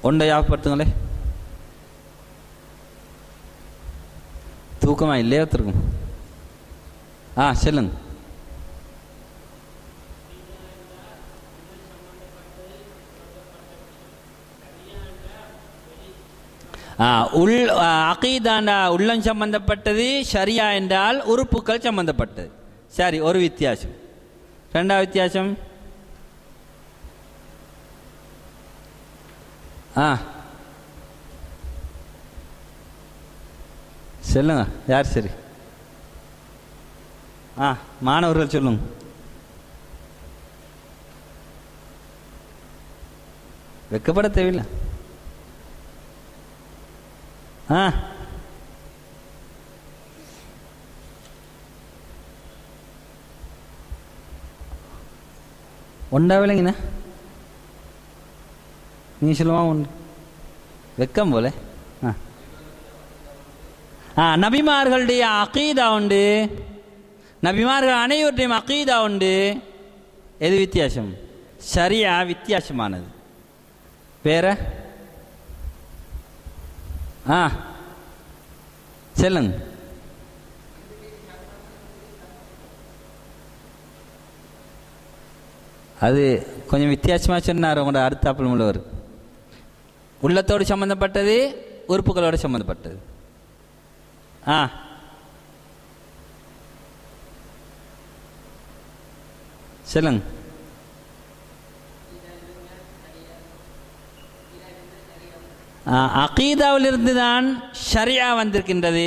ஒன்றை யாபப்படுத்துங்களே. தூக்கமா இல்லையா ஒருத்தருக்கும்? சொல்லுங்க. அகீதாண்டா உள்ளம் சம்பந்தப்பட்டது, ஷரியா என்றால் உறுப்புகள் சம்பந்தப்பட்டது. சரி, ஒரு வித்தியாசம். ரெண்டாவது வித்தியாசம் சொல்லுங்க. யார் சரி? மாணவர்கள் சொல்லுங்க. வெக்கப்பட தேவையில்லை. ஒன்றாவில்லைங்கண்ணா, நீ சொல்லுவா ஒன்று வெக்கம் போல. நபிமார்களுடைய அகீதா உண்டு, நபிமார்கள் அனைவருடையும் அகீதா உண்டு. எது வித்தியாசம்? ஷரியா வித்தியாசமானது. வேற சொல்லுங்க. அது கொஞ்சம் வித்தியாசமாக சொன்னார் உங்களோட அடுத்தாப்பில் உள்ளவர். உள்ளத்தோடு சம்பந்தப்பட்டது, உறுப்புகளோடு சம்பந்தப்பட்டது. சொல்லுங்க. அகீதாவிலிருந்து தான் ஷரியா வந்திருக்கின்றது.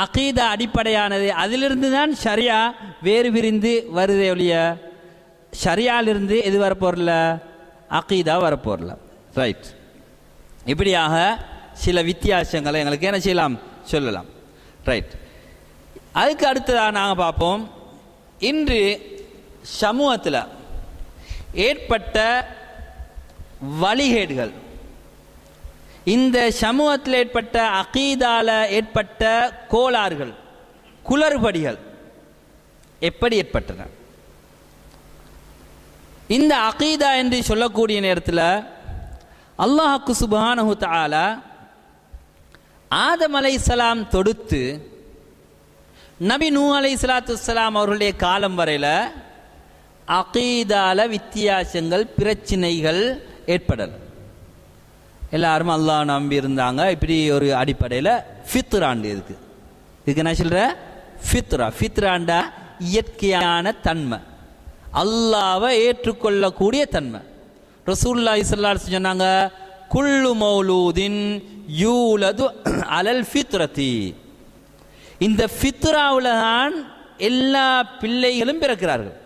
அகீதா அடிப்படையானது, அதிலிருந்து தான் ஷரியா வேறு பிரிந்து வருதே ஒழிய ஷரியாலிருந்து எது வரப்போறல? அகீதா வரப்போறல. ரைட். இப்படியாக சில வித்தியாசங்களை எங்களுக்கு என்ன செய்யலாம், சொல்லலாம். ரைட். அதுக்கு அடுத்ததாக நாங்கள் பார்ப்போம், இன்று சமூகத்தில் ஏற்பட்ட வழிகேடுகள், இந்த சமூகத்தில் ஏற்பட்ட அகீதால ஏற்பட்ட கோளாறுகள், குளறுபடிகள் எப்படி ஏற்பட்டன? இந்த அகீதா என்று சொல்லக்கூடிய நேரத்தில் அல்லாஹ்க்கு சுப்ஹானஹு தஆலா ஆதம் அலைஹிஸ்ஸலாம் தொடுத்து நபி நூஹ் அலைஹிஸ்ஸலாத்து வஸ்ஸலாம் அவர்களுடைய காலம் வரையில் அகீதால வித்தியாசங்கள், பிரச்சனைகள் ஏற்படல். எல்லாரும் அல்லாஹ் நம்பி இருந்தாங்க. இப்படி ஒரு அடிப்படையில் ஃபித்ராண்டு இதுக்கு என்ன சொல்ற? ஃபித்ராண்டா இயற்கையான தன்மை, அல்லாவை ஏற்றுக்கொள்ளக்கூடிய தன்மை. ரசூலுல்லாஹி ஸல்லல்லாஹு அலைஹி வஸல்லம் சொன்னாங்க, குல்லு மௌலூதின் யூலது அலல் ஃபித்ரதி. இந்த ஃபித்ராவில் தான் எல்லா பிள்ளைகளும் பிறக்கிறார்கள்.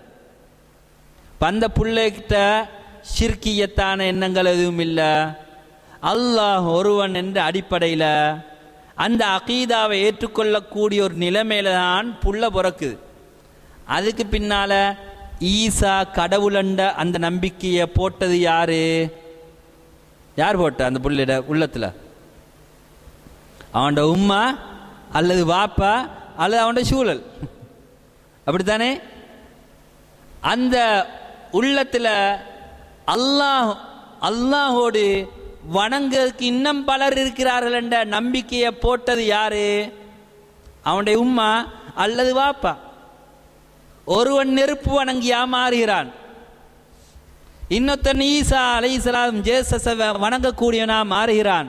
அந்த பிள்ளைகிட்ட ஷிர்கியத்தான எண்ணங்கள் எதுவும் இல்லை, அல்லாஹ் ஒருவன் என்ற அடிப்படையில் அந்த அகீதாவை ஏற்றுக்கொள்ளக்கூடிய ஒரு நிலைமையில தான் புள்ள பிறக்குது. அதுக்கு பின்னால ஈசா கடவுளண்ட அந்த நம்பிக்கையை போட்டது யாரு? யார் போட்ட அந்த புள்ளிட உள்ளத்தில்? அவனோட உம்மா அல்லது வாப்பா அல்லது அவனோட சூழல், அப்படித்தானே? அந்த உள்ளத்தில் அல்லாஹோடு வணங்குறதுக்கு இன்னும் பலர் இருக்கிறார்கள் என்ற நம்பிக்கையை போட்டது யாரு? அவனுடைய உம்மா அல்லது வாப்பா. ஒருவன் நெருப்பு வணங்கியா மாறுகிறான், இன்னொத்தன் ஈசா அலைஹிஸ்ஸலாம் ஜேசஸ வணங்கக்கூடியவனா மாறுகிறான்,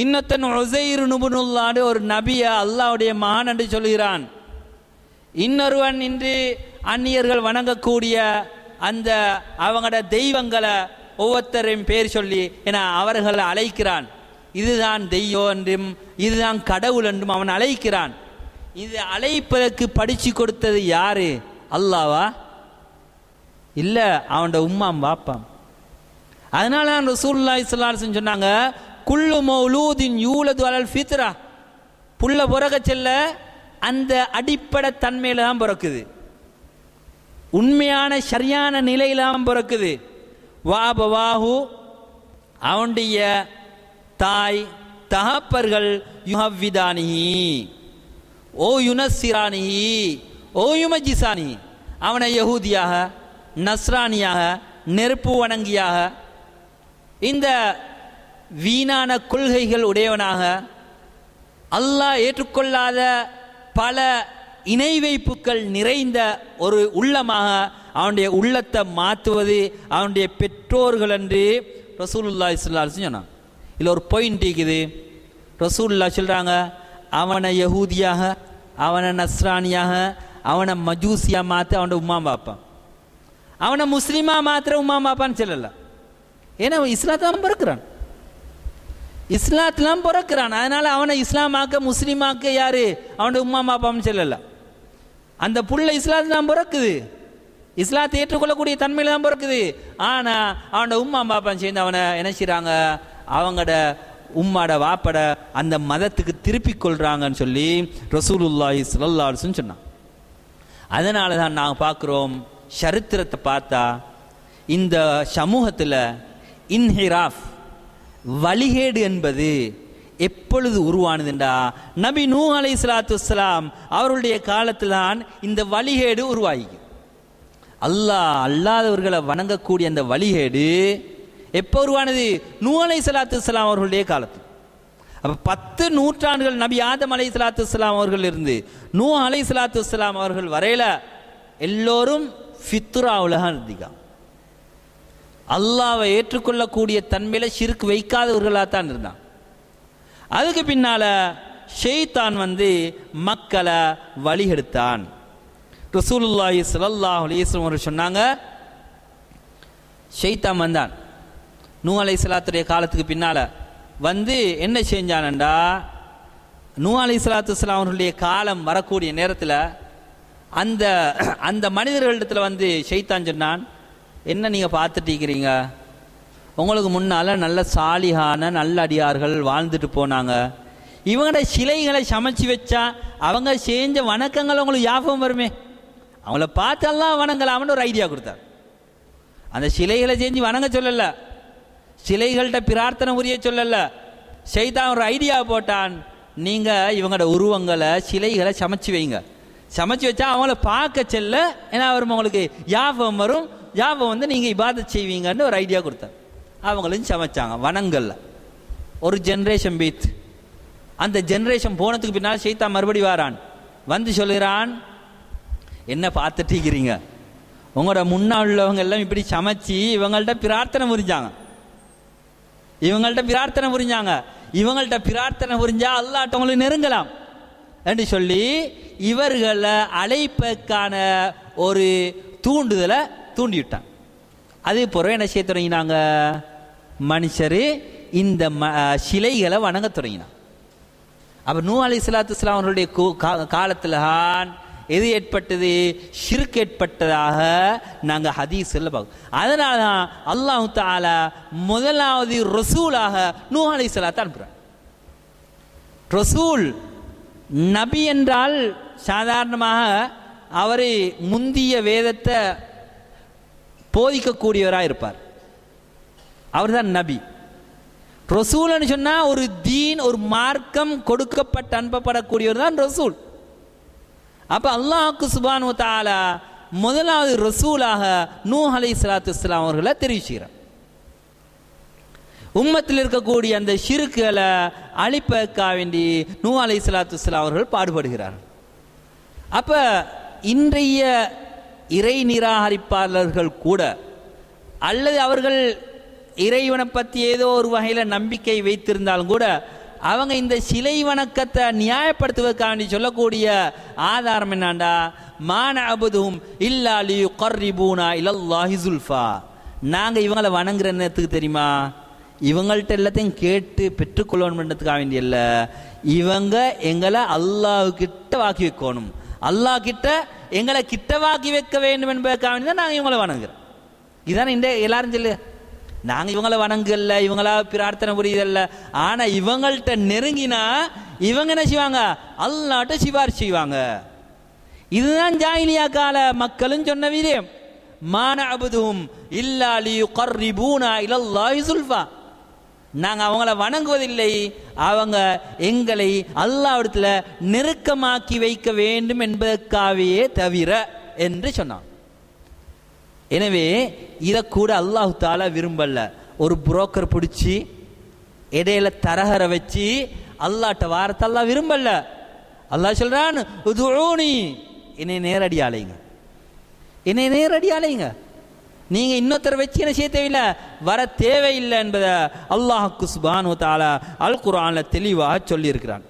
இன்னொத்தன் உஸைர் இப்னுல்லாஹ் ஒரு நபிய அல்லாஹ்வுடைய மகன் என்று சொல்கிறான், இன்னொருவன் இன்று அந்நியர்கள் வணங்கக்கூடிய அந்த அவங்களோட தெய்வங்களை ஒவ்வொருத்தரையும் பேர் சொல்லி என அவர்களை அழைக்கிறான். இதுதான் தெய்வம் என்றும் இதுதான் கடவுள் என்றும் அவன் அழைக்கிறான். இது அழைப்பதற்கு படிச்சு கொடுத்தது யாரு? அல்லாவா? இல்ல, அவனோட உம்மாம் பாப்பாம். அதனால தான் ரசூலுல்லாஹி ஸல்லல்லாஹு அலைஹி வஸல்லம் சொன்னாங்க, குல்லு மௌலூதின் யூலது அலல் ஃபித்ரா. புள்ள பிறக்க செல்ல அந்த அடிப்படை தன்மையில தான் பிறக்குது, உண்மையான சரியான நிலையில தான் பிறக்குது. வாபவாஹு அவனுடைய தாய் தகப்பர்கள் யுஹவ்விதானிஹி ஓ யுனஸ்ஸிரானிஹி ஓ யுமஜிசானிஹி, அவனை யஹூதியாக நஸ்ரானியாக நெருப்பு வணங்கியாக இந்த வீணான கொள்கைகள் உடையவனாக அல்லாஹ் ஏற்றுக்கொள்ளாத பல இணை வைப்புகள் நிறைந்த ஒரு உள்ளமாக அவனுடைய உள்ளத்தை மாற்றுவது அவனுடைய பெற்றோர்கள் என்று ரசூலுல்லாஹி ஸல்லல்லாஹு அலைஹி வஸல்லம் சொன்னாங்க. இதில் ஒரு பாயிண்ட் இருக்குது. ரசூலுல்லாஹ் சொல்கிறாங்க, அவனை யஹூதியாக அவனை நஸ்ரானியாக அவனை மஜூசியாக மாற்ற அவனோட உம்மா பாப்பான், அவனை முஸ்லீமாக மாத்திர உம்மா பாப்பான்னு சொல்லல. ஏன்னா இஸ்லாத்தான் பிறக்கிறான், இஸ்லாத்லாம் பிறக்கிறான். அதனால அவனை இஸ்லாமாக்க முஸ்லீமாக்க யாரு? அவனோட உம்மா பாப்பான்னு சொல்லல. அந்த புள்ள இஸ்லாத்து தான் பிறக்குது, இஸ்லாத்தை ஏற்றுக்கொள்ளக்கூடிய தன்மையில தான் பிறக்குது. ஆனா அவனோட உம்மா பாப்பான்னு சேர்ந்து அவனை என்ன செய்றாங்க? அவங்களோட உம்மாட வாப்பட அந்த மதத்துக்கு திருப்பி கொள்றாங்கன்னு சொல்லி ரசூலுல்லாஹி ஸல்லல்லாஹு அலைஹி வஸல்லம் சொன்னான். அதனால தான் நாங்கள் பார்க்குறோம், சரித்திரத்தை பார்த்தா இந்த சமூகத்தில் இன்ஹிராஃப் வழிகேடு என்பது எப்பொழுது உருவானதுண்டா, நபி நூஹ் அலைஹிஸ்ஸலாத்து வஸ்ஸலாம் அவருடைய காலத்தில் தான் இந்த வழிகேடு உருவாகி. அல்லாஹ் அல்லாதவர்களை வணங்கக்கூடிய அந்த வழிகேடு எப்போ உருவானது? நூஹ் அலைஹிஸ்ஸலாத்து வஸ்ஸலாம் அவர்களுடைய காலத்தில். அப்போ 10 நூற்றாண்டுகள் நபி ஆதம் அலைஹிஸ்ஸலாத்து வஸ்ஸலாம் அவர்கள் இருந்து நூஹ் அலைஹிஸ்ஸலாத்து வஸ்ஸலாம் அவர்கள் வரையில எல்லோரும் ஃபித்ராவுல இருந்தீங்க. அல்லாவை ஏற்றுக்கொள்ளக்கூடிய தன்மையில ஷிர்க் வைக்காதவர்களாக தான் இருந்தான். அதுக்கு பின்னால ஷைத்தான் வந்து மக்களை வழிகெடுத்தான். ரசூலுல்லாஹி ஸல்லல்லாஹு அலைஹி வஸல்லம் சொன்னாங்க, ஷைத்தான் வந்தான் நூஹ் அலைஹிஸ்ஸலாத்துடைய காலத்துக்கு பின்னால வந்து என்ன செஞ்சானண்டா, நூஹ் அலைஹிஸ்ஸலாத்து வஸ்ஸலாம் அவர்களுடைய காலம் வரக்கூடிய நேரத்தில் அந்த அந்த மனிதர்களிடத்தில் வந்து ஷைத்தான் சொன்னான், என்ன நீங்கள் பார்த்துட்டு இருக்கிறீங்க? உங்களுக்கு முன்னால் நல்ல சாலிகான நல்ல அடியார்கள் வாழ்ந்துட்டு போனாங்க, இவங்களோட சிலைகளை சமைச்சு வச்சா அவங்க செஞ்ச வணக்கங்கள் உங்களுக்கு ஞாபகம் வருமே, அவங்கள பார்த்தெல்லாம் வணங்கலாம்னு ஒரு ஐடியா கொடுத்தார். அந்த சிலைகளை செஞ்சு வணங்க சொல்லல, சிலைகள்கிட்ட பிரார்த்தனை உரிய சொல்லல, ஷைத்தான் ஒரு ஐடியா போட்டான், நீங்கள் இவங்களோட உருவங்களை சிலைகளை சமைச்சு வைங்க, சமைச்சு வச்சா அவங்கள பார்க்க செல்ல ஏன்னா வரும், உங்களுக்கு ஞாபகம் வரும், ஞாபகம் வந்து நீங்கள் இபாதத் செய்வீங்கன்னு ஒரு ஐடியா கொடுத்தார். அவங்களும் சமைச்சாங்க வனங்கள்ல. ஒரு ஜென்ரேஷன் பீத், அந்த ஜென்ரேஷன் போனதுக்கு பின்னால் ஷைத்தான் மறுபடி வாரான், வந்து சொல்லுகிறான், என்ன பார்த்துட்டு இருக்கிறீங்க? உங்களோட முன்னாள் உள்ளவங்க எல்லாம் இப்படி சமைச்சு இவங்கள்ட்ட பிரார்த்தனை புரிஞ்சாங்க, இவங்கள்ட்ட பிரார்த்தனை புரிஞ்சாங்க, இவங்கள்ட்ட பிரார்த்தனை புரிஞ்சா அல்லாஹ்ட்ட நெருங்கலாம் என்று சொல்லி இவர்களை அழைப்பதற்கான ஒரு தூண்டுதலை தூண்டிவிட்டான். அதே போல என்ன செய்ய தொடங்கினாங்க? மனுஷரு இந்த சிலைகளை வணங்க தொடங்கினான். அப்போ நூஹ் அலைஹிஸ்ஸலாத்து வஸ்ஸலாம் அவர்களுடைய காலத்தில் எது ஏற்பட்டது? ஷிர்க் ஏற்பட்டதாக நாங்கள் ஹதீஸில் பார்க்கோம். அதனால தான் அல்லாஹ் தஆலா முதலாவது ரசூலாக நூஹ் அலைஹிஸ்ஸலாத்தை அனுப்புகிறார். ரசூல் நபி என்றால் சாதாரணமாக அவர் முந்திய வேதத்தை போதிக்கக்கூடியவராக இருப்பார். அவர் தான் நபி. ரசூல்னு சொன்னால் ஒரு தீன், ஒரு மார்க்கம் கொடுக்கப்பட்டு அனுப்பப்படக்கூடியவர் தான் ரசூல். அப்போ அல்லாஹ்வுக்கு சுப்ஹானஹு வ தஆலா முதலாவது ரசூலாக நூஹ் அலைஹிஸ்ஸலாத்து வஸ்ஸலாம் அவர்களை தெரிவிக்கிறார். உம்மத்தில் இருக்கக்கூடிய அந்த ஷிர்க்குகளை அழிப்பதற்காக வேண்டி நூஹ் அலைஹிஸ்ஸலாத்து வஸ்ஸலாம் அவர்கள் பாடுபடுகிறார்கள். அப்போ இன்றைய இறை நிராகரிப்பாளர்கள் கூட, அல்லது அவர்கள் இறைவனை பற்றி ஏதோ ஒரு வகையில் நம்பிக்கை வைத்திருந்தாலும் கூட, அவங்க இந்த சிலை வணக்கத்தை நியாயப்படுத்துவதற்காக வேண்டி சொல்லக்கூடிய ஆதாரம் என்னாண்டா, மா நஅபுதுஹும் இல்லா லியுகர்ரிபூனா இலல்லாஹி ஸுல்ஃபா. நாங்கள் இவங்களை வணங்குற நேரத்துக்கு தெரியுமா, இவங்கள்ட்ட எல்லாத்தையும் கேட்டு பெற்றுக்கொள்ளணுன்றதுக்காக வேண்டிய இல்லை, இவங்க எங்களை அல்லாஹ்கிட்ட வாக்கி வைக்கணும், அல்லாஹ் கிட்ட எங்களை கிட்டவாக்கி வைக்க வேண்டும் என்பதற்காக வேண்டி தான் நாங்கள் இவங்களை வணங்குறோம். இதுதானே இந்த எல்லாரும் சொல்லு, நாங்கள் இவங்களை வணங்கல, இவங்களா பிரார்த்தனை புரியுதல்ல. ஆனால் இவங்கள்ட்ட நெருங்கினா இவங்க என்ன செய்வாங்க, அல்லாஹ்ட்ட சிபாரிசு செய்வாங்க. இதுதான் ஜாஹிலியா கால மக்களும் சொன்ன வீரியம். மா நஅபுதுஹும் இல்லா லியுகர்ரிபூனா இலல்லாஹி ஸுல்ஃபா. நாங்கள் அவங்கள வணங்குவதில்லை, அவங்க எங்களை அல்லாஹ்விடத்தில் நெருக்கமாக்கி வைக்க வேண்டும் என்பதற்காகவே தவிர என்று சொன்னான். எனவே இதை கூட அல்லாஹ் தஆலா விரும்பல. ஒரு புரோக்கர் பிடிச்சி இடையில தரகரை வச்சு அல்லாஹ்ட்ட வாரத்தை அல்லாஹ் விரும்பல. அல்லாஹ் சொல்றான், உதுஊனி, என்னை நேரடி அலைங்க, என்னை நேரடி அலைங்க, நீங்க இன்னொருத்தரை வச்சு என்ன செய்ய தேவையில்லை, வர தேவையில்லை என்பதை அல்லாஹ்வுக்கு சுப்ஹானஹு வ தஆலா அல் குர்ஆன்ல தெளிவாக சொல்லி இருக்கிறான்.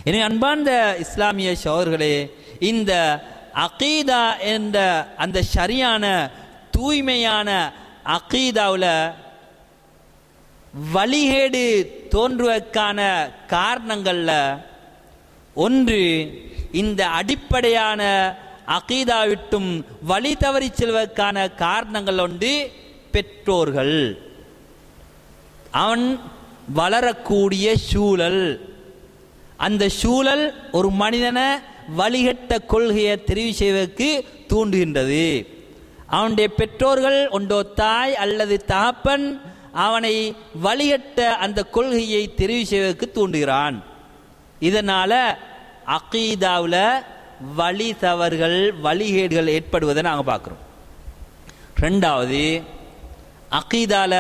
எனவே அன்பார்ந்த இஸ்லாமிய சகோதரர்களே, இந்த அகீதா என்ற அந்த சரியான தூய்மையான அகீதாவில் வழிகேடு தோன்றுவதற்கான காரணங்கள்ல ஒன்று, இந்த அடிப்படையான அகீதா விட்டும் வழி தவறி செல்வதற்கான காரணங்கள் ஒன்று பெற்றோர்கள், அவன் வளரக்கூடிய சூழல். அந்த சூழல் ஒரு மனிதனை வழிகட்ட கொள்கையை தெரிவு செய்வதற்கு தூண்டுகின்றது. அவனுடைய பெற்றோர்கள் ஒன்றோ தாய் அல்லது தகப்பன் அவனை வழிகட்ட அந்த கொள்கையை தெரிவு செய்வதற்கு தூண்டுகிறான். இதனால அகீதாவில் வழி தவறுகள் வழிகேடுகள் ஏற்படுவதை நாங்கள் பார்க்குறோம். ரெண்டாவது, அகீதால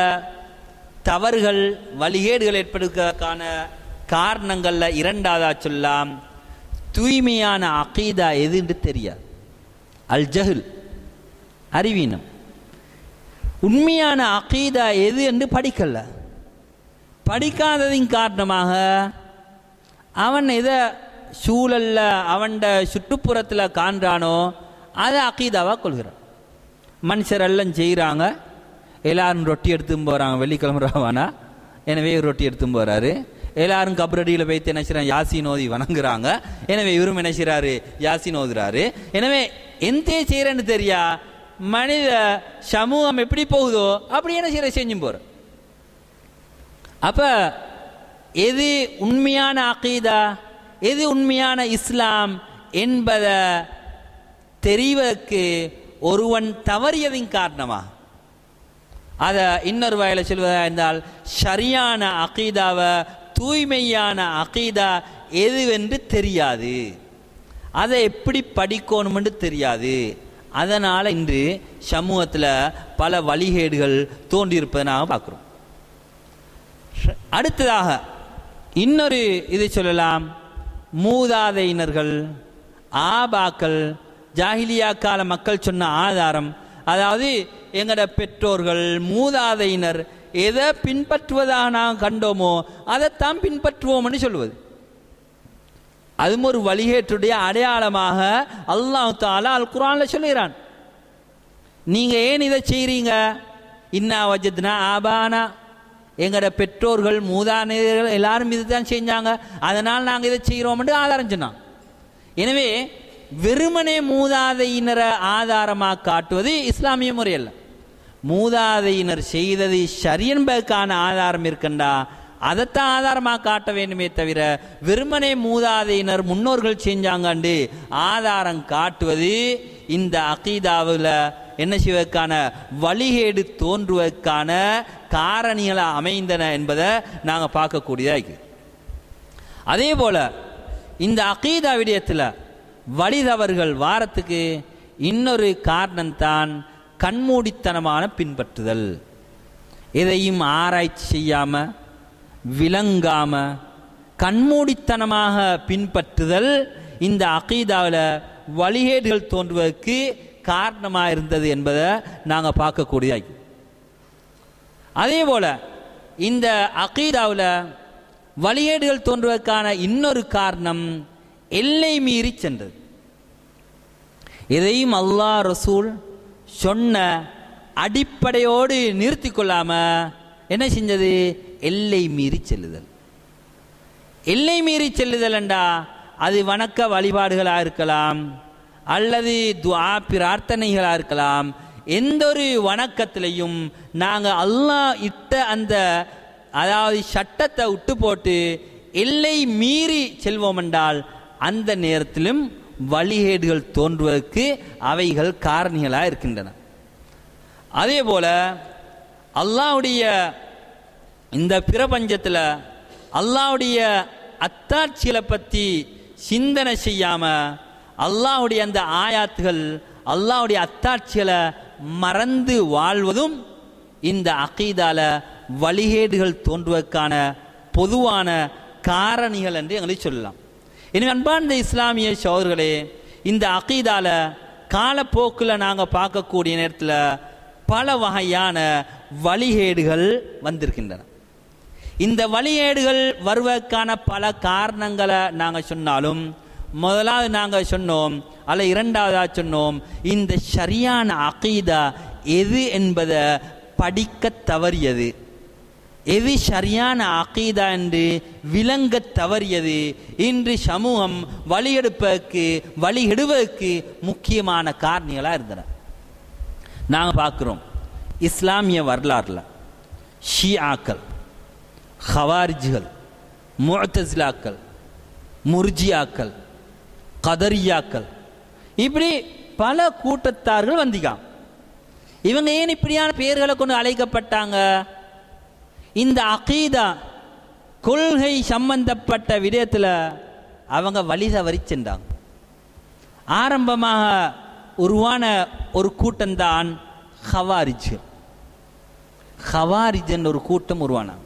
தவறுகள் வழிகேடுகள் ஏற்படுவதற்கான காரணங்கள்ல இரண்டாவதா சொல்லலாம், தூய்மையான அகீதா எது என்று தெரியாது, அல் ஜஹில், அறிவீனம். உண்மையான அகீதா எது என்று படிக்கல, படிக்காததின் காரணமாக அவன் எதை சூழல்ல அவன் சுற்றுப்புறத்தில் காண்றானோ அதை அகீதாவாக கொள்கிறான். மனுஷர் எல்லாம் செய்கிறாங்க, எல்லாரும் ரொட்டி எடுத்தும் போகிறாங்க, வெள்ளிக்கிழமை ராவானா, எனவே ரொட்டி எடுத்தும் போகிறாரு. எல்லாரும் கபரடியில் வைத்து என்ன செய்கிறாங்க, யாசின் ஓதி வணங்குறாங்க, எனவே இவரும் என்ன செய்கிறாரு, யாசின் ஓதுறாரு. எனவே எந்த செய்கிறேன்னு தெரியா, மனித சமூகம் எப்படி போகுதோ அப்படி என்ன செய்கிற செஞ்சும் போகிற. அப்போ எது உண்மையான அகீதா, எது உண்மையான இஸ்லாம் என்பதை தெரிவதற்கு ஒருவன் தவறியதின் காரணமாக, அதை இன்னொரு வகையில் சொல்வதாக இருந்தால், சரியான அகீதாவை தூய்மையான அகீதா எதுவென்று தெரியாது, அதை எப்படி படிக்கணும்னு தெரியாது. அதனால் இன்று சமூகத்தில் பல வழிகேடுகள் தோன்றியிருப்பதை நாம் பார்க்குறோம். அடுத்ததாக இன்னொரு இதை சொல்லலாம், மூதாதையினர்கள், ஆபாக்கள், ஜாஹிலியா கால மக்கள் சொன்ன ஆதாரம், அதாவது எங்களோட பெற்றோர்கள் மூதாதையினர் எதை பின்பற்றுவதாக நாம் கண்டோமோ அதைத்தான் பின்பற்றுவோம்னு சொல்லுவது. அதுவும் ஒரு வழிகேட்டுடைய அடையாளமாக அல்லாஹ் தஆலா அல் குர்ஆன்ல சொல்லுகிறான். நீங்க ஏன் இதை செய்றீங்க, இன்னா வஜத்னா ஆபானா, எங்களோட பெற்றோர்கள் மூதாதையர்கள் எல்லாரும் இதுதான் செஞ்சாங்க, அதனால் நாங்கள் இதை செய்கிறோம் என்று ஆதாரம் சொன்னான். எனவே வெறுமனே மூதாதையினரை ஆதாரமாக காட்டுவது இஸ்லாமிய முறையல்ல. மூதாதையினர் செய்தது சரி என்பதற்கான ஆதாரம் இருக்கண்டா, அதைத்தான் ஆதாரமாக காட்ட வேண்டுமே தவிர வெறுமனே மூதாதையினர் முன்னோர்கள் செஞ்சாங்கண்டு ஆதாரம் காட்டுவது இந்த அகீதாவில் என்ன செய்வதற்கான வழிகேடு தோன்றுவதற்கான காரணிகளை அமைந்தன என்பதை நாங்கள் பார்க்கக்கூடியதாக இருக்குது. அதே போல இந்த அகீதா விடயத்தில் வழிதவர்கள் வாரத்துக்கு இன்னொரு காரணம்தான் கண்மூடித்தனமான பின்பற்றுதல். எதையும் ஆராய்ச்சி செய்யாமல் விளங்காம கண்மூடித்தனமாக பின்பற்றுதல் இந்த அகீதாவில் வழிகேடுகள் தோன்றுவதற்கு காரணமாக இருந்தது என்பதை நாங்கள் பார்க்கக்கூடியதாக. அதே போல் இந்த அகீதாவில் வழிகேடுகள் தோன்றுவதற்கான இன்னொரு காரணம் எல்லை மீறி சென்றது. எதையும் அல்லாஹ் ரசூல் சொன்ன அடிப்படையோடு நிறுத்தி கொள்ளாமல் என்ன செஞ்சது? எல்லை மீறி செல்லுதல். எல்லை மீறி செல்லுதல் என்றா அது வணக்க வழிபாடுகளாக இருக்கலாம், அல்லது துஆ பிரார்த்தனைகளாக இருக்கலாம். எந்த ஒரு வணக்கத்திலையும் நாங்கள் அல்லாஹ் இட்ட அந்த அதாவது சட்டத்தை விட்டு போட்டு எல்லை மீறி செல்வோம் என்றால் அந்த நேரத்திலும் வழிகேடுகள் தோன்றுவதற்கு அவைகள் காரணிகளாக இருக்கின்றன. அதே போல அல்லாஹ்வுடைய இந்த பிரபஞ்சத்தில் அல்லாஹ்வுடைய அத்தாட்சிகளை பற்றி சிந்தனை செய்யாமல் அல்லாஹ்வுடைய அந்த ஆயாத்துகள் அல்லாஹ்வுடைய அத்தாட்சிகளை மறந்து வாழ்வதும் இந்த அகீதால வழிகேடுகள் தோன்றுவதற்கான பொதுவான காரணிகள் என்று எங்களை சொல்லலாம். எனவே அன்பார்ந்த இஸ்லாமிய சகோதரர்களே, இந்த அகீதால காலப்போக்கில் நாங்கள் பார்க்கக்கூடிய நேரத்தில் பல வகையான வழிகேடுகள் வந்திருக்கின்றன. இந்த வழிகேடுகள் வருவதற்கான பல காரணங்களை நாங்கள் சொன்னாலும், முதலாவது நாங்கள் சொன்னோம், அல்ல இரண்டாவதாக சொன்னோம், இந்த சரியான அகீதா எது என்பதை படிக்க தவறியது, எது சரியான அகீதா என்று விளங்க தவறியது இன்று சமூகம் வழிகெடுவதற்கு முக்கியமான காரணிகளாக இருந்தன. நாங்கள் பார்க்குறோம் இஸ்லாமிய வரலாறுல ஷியாக்கள், ஹவாரிஜ்கள், முஅ்தஸிலாக்கள், முர்ஜியாக்கள், கதரியாக்கள், இப்படி பல கூட்டத்தார்கள் வந்திக்கான். இவங்க ஏன் இப்படியான பெயர்களை கொண்டு அழைக்கப்பட்டாங்க? இந்த அகீதா கொள்கை சம்பந்தப்பட்ட விடயத்தில் அவங்க வழி தவறி சென்றாங்க. ஆரம்பமாக உருவான ஒரு கூட்டம்தான் ஹவாரிஜ். ஹவாரிஜன் ஒரு கூட்டம் உருவானாங்க.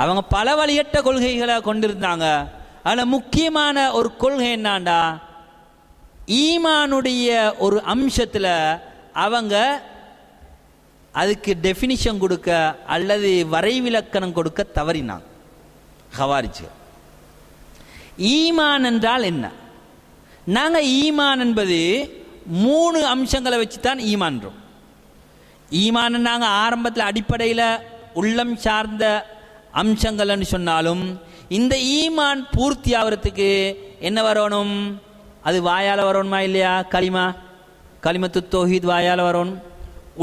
அவங்க பல வழியற்ற கொள்கைகளை கொண்டிருந்தாங்க. அதில் முக்கியமான ஒரு கொள்கை என்னாண்டா, ஈமானுடைய ஒரு அம்சத்தில் அவங்க அதுக்கு டெஃபினிஷன் கொடுக்க அல்லது வரைவிலக்கணம் கொடுக்க தவறினாங்க. ஹவாரிஜ் ஈமான் என்றால் என்ன? நாங்கள் ஈமான் என்பது 3 அம்சங்களை வச்சு தான் ஈமான்றோம். ஈமான் நாங்கள் ஆரம்பத்தில் அடிப்படையில் உள்ளம் சார்ந்த அம்சங்கள்னு சொன்னாலும், இந்த ஈமான் பூர்த்தி ஆகிறதுக்கு என்ன வரணும்? அது வாயால் வரணுமா இல்லையா? கலிமத்து தௌஹீத் வாயால் வரணும்,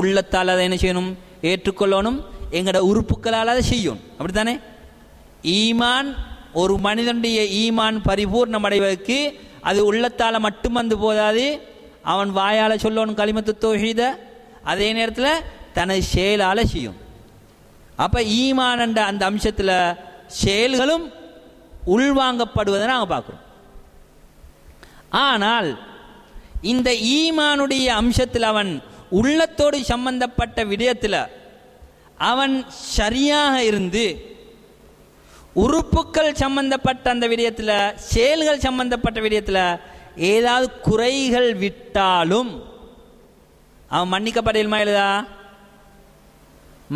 உள்ளத்தால் அதை என்ன செய்யணும்? ஏற்றுக்கொள்ளணும், எங்களோட உறுப்புகளால் அதை செய்யணும். அப்படித்தானே? ஈமான், ஒரு மனிதனுடைய ஈமான் பரிபூர்ணம் அடைவதற்கு அது உள்ளத்தால் மட்டும் வந்து போதாது, அவன் வாயால் சொல்லணும் கலிமத்து தௌஹீத, அதே நேரத்தில் தனது செயலால் செய்யும். அப்போ ஈமான் என்ற அந்த அம்சத்தில் செயல்களும் உள்வாங்கப்படுவதை நாங்கள் பார்க்குறோம். ஆனால் இந்த ஈமானுடைய அம்சத்தில் அவன் உள்ளத்தோடு சம்பந்தப்பட்ட விடயத்தில் அவன் சரியாக இருந்து, உறுப்புக்கள் சம்பந்தப்பட்ட அந்த விடயத்தில், செயல்கள் சம்பந்தப்பட்ட விடயத்தில் ஏதாவது குறைகள் விட்டாலும் அவன் மன்னிக்கப்படலாமா எழுதா?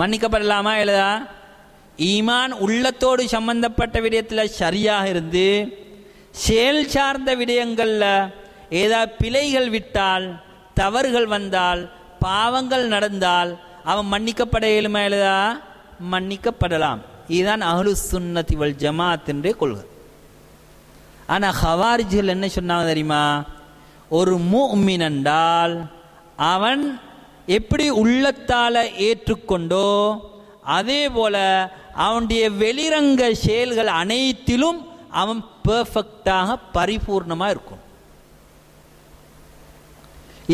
மன்னிக்கப்படலாமா எழுதா? ஈமான் உள்ளத்தோடு சம்பந்தப்பட்ட விடயத்தில் சரியாக இருந்து, செயல் சார்ந்த விடயங்களில் ஏதாவது பிழைகள் விட்டால், தவறுகள் வந்தால், பாவங்கள் நடந்தால் அவன் மன்னிக்கப்பட இயலுமா எழுதா? மன்னிக்கப்படலாம். இதுதான் அஹ்லு சுன்னத்தி வல் ஜமாத் என்ற கொள்கை. ஆனால் ஹவாரிஜ்கள் என்ன சொன்னாங்க தெரியுமா? ஒரு முஃமின் என்றால் அவன் எப்படி உள்ளத்தால ஏற்றுக்கொண்டோ அதே போல அவனுடைய வெளிரங்க செயல்கள் அனைத்திலும் அவன் பெர்ஃபெக்டாக பரிபூர்ணமாக இருக்கும்.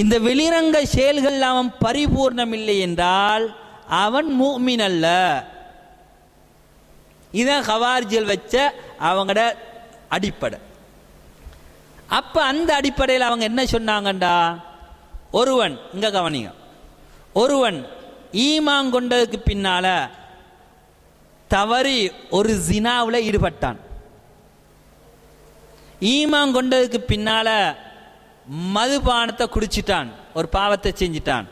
இந்த வெளிரங்க செயல்கள் அவன் பரிபூர்ணம் இல்லை என்றால் அவன் முஃமின் அல்ல. இதான் ஹவாரிஜிகள் வச்ச அவங்களோட அடிப்படை. அப்ப அந்த அடிப்படையில் அவங்க என்ன சொன்னாங்கண்டா, ஒருவன் இங்க கவனிங்க, ஒருவன் ஈமான் கொண்டதுக்கு பின்னால தவறி ஒரு ஜினாவில் ஈடுபட்டான், ஈமான் கொண்டதுக்கு பின்னால மதுபானத்தை குடிச்சிட்டான், ஒரு பாவத்தை செஞ்சிட்டான்,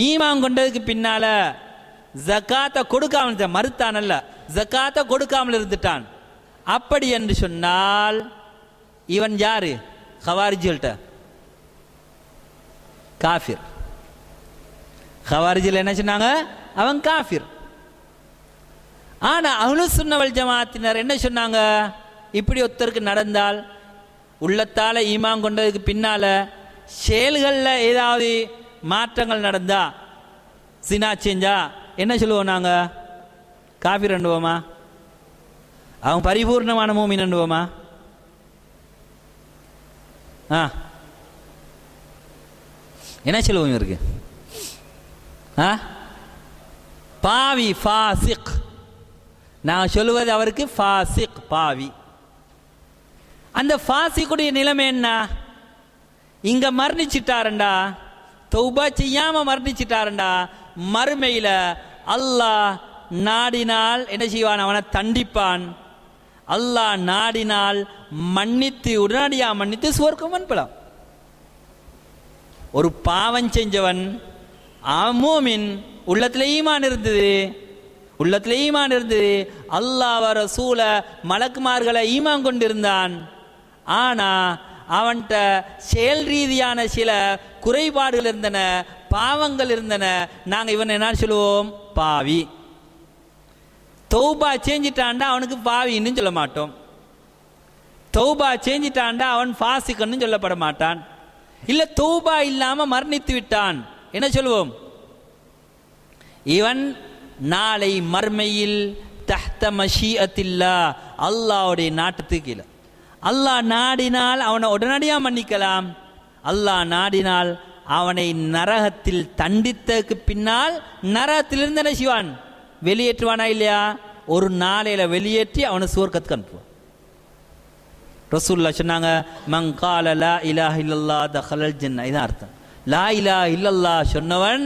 ஈமான் கொண்டதுக்கு பின்னால ஜகாத்தை கொடுக்காமல் மறுத்தான் அல்ல, ஜகாத்தை கொடுக்காமல் இருந்துட்டான். அப்படி என்று சொன்னால் இவன் யாரு? ஹவாரிஜிகள்ட்ட காஃபிர். ஹவாரிஜிகள் என்ன சொன்னாங்க? அவன் காஃபிர். ஆனா அஹ்லுஸ் சுன்னah வல் ஜமாஅத்தினர் என்ன சொன்னாங்க? இப்படி ஒருத்தருக்கு நடந்தால் உள்ளத்தால ஈமான் கொண்டதுக்கு பின்னால செயல்களில் ஏதாவது மாற்றங்கள் நடந்தா, சினா செஞ்சா என்ன சொல்லுவோம் நாங்க? காஃபிர் அண்டுவோமா? அவன் பரிபூர்ணமான மூமின் அண்டுவோமா? என்ன சொல்லுவோம் இருக்கு? பாவி, ஃபாசிக். நான் சொல்லுவது அவருக்கு ஃபாசிக், பாவி. அந்த ஃபாசிக்குடைய நிலைமை என்ன? இங்க மரணிச்சிட்டாருண்டா, தௌபா செய்யாம மரணிச்சிட்டாருண்டா, மறுமையில அல்லாஹ் நாடினால் என்ன செய்வான்? அவனை தண்டிப்பான். அல்லாஹ் நாடினால் மன்னித்து, உடனடியாக மன்னித்து சுவர்க்கம் அனுப்பலாம். ஒரு பாவம் செஞ்சவன் மூமின், உள்ளத்துல ஈமான் இருந்தது, உள்ளத்துல ஈமான் இருந்தது, அல்லாஹ் ரசூல மலக்குமார்களை ஈமான் கொண்டிருந்தான். ஆனா அவன்கிட்ட செயல் ரீதியான சில குறைபாடுகள் இருந்தன, பாவங்கள் இருந்தன. நாங்க இவன் என்ன சொல்லுவோம்? பாவி. தௌபா செஞ்சிட்டான்டா அவனுக்கு பாவின்னு சொல்ல மாட்டோம். தௌபா செஞ்சிட்டான்டா அவன் ஃபாசிக்னு சொல்லப்பட மாட்டான். இல்ல தௌபா இல்லாம மரணித்து விட்டான், என்ன சொல்லுவோம்? இவன் நாளை மர்மையில் தஹ்த மஷீஅத்தில்லாஹ், அல்லாஹ்வுடைய நாட்டத்துக்கு கீழே. அல்லாஹ் நாடினால் அவனை உடனடியாக மன்னிக்கலாம், அல்லாஹ் நாடினால் அவனை நரகத்தில் தண்டித்ததுக்கு பின்னால் நரகத்திலிருந்து என்ன செய்வான்? வெளியேற்றுவானா இல்லையா? ஒரு நாளையில வெளியேற்றி அவனை சுவர்க்கத்துக்கு அனுப்புவான். ரசூலுல்லாஹ் சொன்னாங்க, மன் கால லா இலாஹ இல்லல்லாஹ் தஹலல் ஜன்னah. இதான் அர்த்தம். லா இலாஹ இல்லல்லாஹ் சொன்னவன்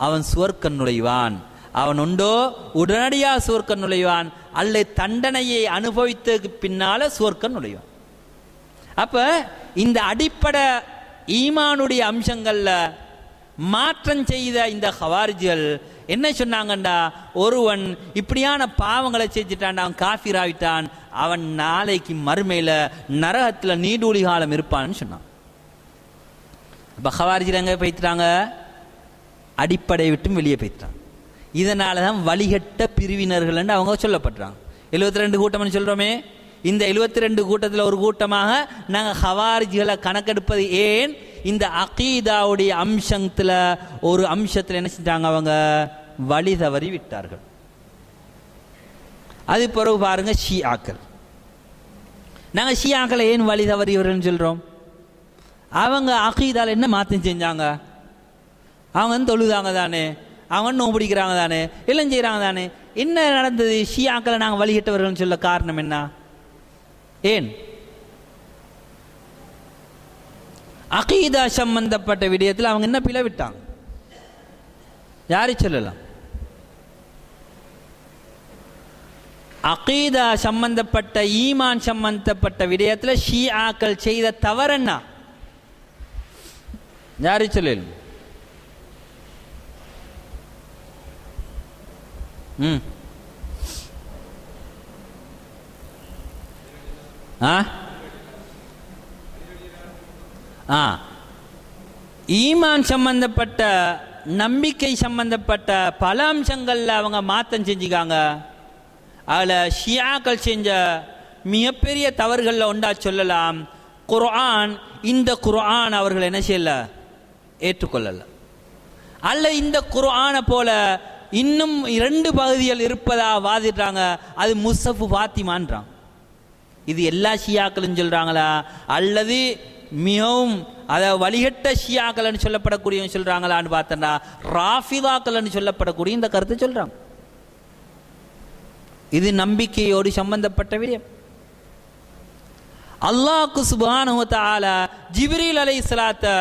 அவன் சுவர்க்கம் நுழைவான். அவன் உண்டோ உடனடியாக சுவர்க்கம் நுழைவான், அல்ல தண்டனையை அனுபவித்ததுக்கு பின்னால சுவர்க்கம் நுழைவான். அப்ப இந்த அடிப்படை ஈமானுடைய அம்சங்கள்ல மாற்றம் செய்த இந்த ஹவாரிஜிகள் என்ன சொன்னாங்கண்டா, ஒருவன் இப்படியான பாவங்களை செஞ்சுட்டான், அவன் காஃபிர் ஆகிட்டான், அவன் நாளைக்கு மறுமையில நரகத்துல நீடூழி காலம் இருப்பான்னு சொன்னான். இப்ப ஹவாரிஜிகள் எங்க போய்த்தாங்க? அடிப்படை விட்டும் வெளியே போய்த்தாங்க. இதனாலதான் வழிகட்ட பிரிவினர்கள் என்று அவங்க சொல்லப்படுறாங்க. 72 கூட்டம் சொல்றோமே, இந்த 72 கூட்டத்தில் ஒரு கூட்டமாக நாங்கள் ஹவாரிஜிகளை கணக்கெடுப்பது ஏன்? இந்த அகீதாவுடைய அம்சத்துல ஒரு அம்சத்தில் என்ன செஞ்சாங்க? அவங்க வழி தவறி விட்டார்கள். அது பிறகு பாருங்க ஷியாக்கள். நாங்கள் ஷியாக்களை ஏன் வழி தவறியவர்கள் சொல்றோம்? அவங்க அகீதால என்ன மாற்றம் செஞ்சாங்க? அவங்க தொழுதாங்க தானே, அவங்க நோம்பு பிடிக்கிறாங்க தானே, எல்லாம் செய்கிறாங்க தானே. என்ன நடந்தது? ஷியாக்களை நாங்கள் வழிகட்டவர்கள் சொல்ல காரணம் என்ன? ஏன்? அகீதா சம்பந்தப்பட்ட விடயத்தில் அவங்க என்ன பிளவிட்டாங்க? யாரை சொல்லலாம்? அகீதா சம்பந்தப்பட்ட, ஈமான் சம்பந்தப்பட்ட விடயத்தில் ஷியாக்கள் செய்த தவறு என்ன? யாரை சொல்லலாம்? ஈமான் சம்பந்தப்பட்ட, நம்பிக்கை சம்பந்தப்பட்ட பல அம்சங்கள்ல அவங்க மாற்றம் செஞ்சுக்காங்க. அதில் ஷியாக்கள் செஞ்ச மிகப்பெரிய தவறுகளில் ஒன்றா சொல்லலாம், குர்ஆன், இந்த குர்ஆன் அவர்கள் என்ன செய்யல, ஏற்றுக்கொள்ளல. அல்ல இந்த குர்ஆனை போல இன்னும் 2 பகுதிகள் இருப்பதா வாதிடுறாங்க. அது முஸ்ஹஃப் ஃபாத்திமான்றாங்க. இது எல்லா ஷியாக்களும் சொல்றாங்களா, அல்லது மிகவும் வழிகட்ட ஷியாக்கள் சொல்லப்படக்கூடிய சொல்றாங்களான்னு பார்த்தா ராஃபிதாக்கள் சொல்லப்படக்கூடிய இந்த கருத்தை சொல்றாங்க. இது நம்பிக்கையோடு சம்பந்தப்பட்ட விடயம். அல்லாஹ் சுப்ஹானஹு வ தஆலா ஜிப்ரீல் அலைஹிஸ்ஸலாத்தை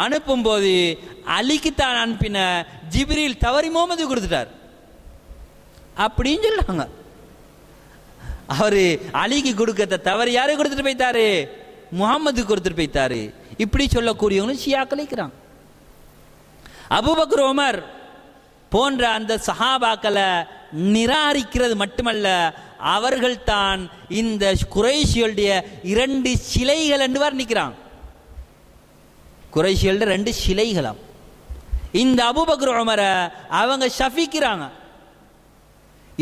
அனுப்பும்போது அலிக்குத்தான் அனுப்பின, ஜிப்ரீல் தவறி முகமது கொடுத்துட்டார் அப்படின்னு சொல்றாங்க. அவரு அலிக்கு கொடுக்கத்த தவறு யாரு கொடுத்துட்டு போய்த்தாரு, முகமது கொடுத்துட்டு போய்த்தாரு. இப்படி சொல்லக்கூடியவங்களும் ஷியாக்கள் இருக்கிறாங்க. அபூபக்கர், உமர் போன்ற அந்த சஹாபாக்களை நிராகரிக்கிறது மட்டுமல்ல, அவர்கள் தான் இந்த குறைஷிகளுடைய 2 சிலைகள் என்று வர்ணிக்கிறான். குறைஷிகளுடைய 2 சிலைகளாம். இந்த அபூபக்கர், உமரை அவங்க ஷஃபிக்கிறாங்க.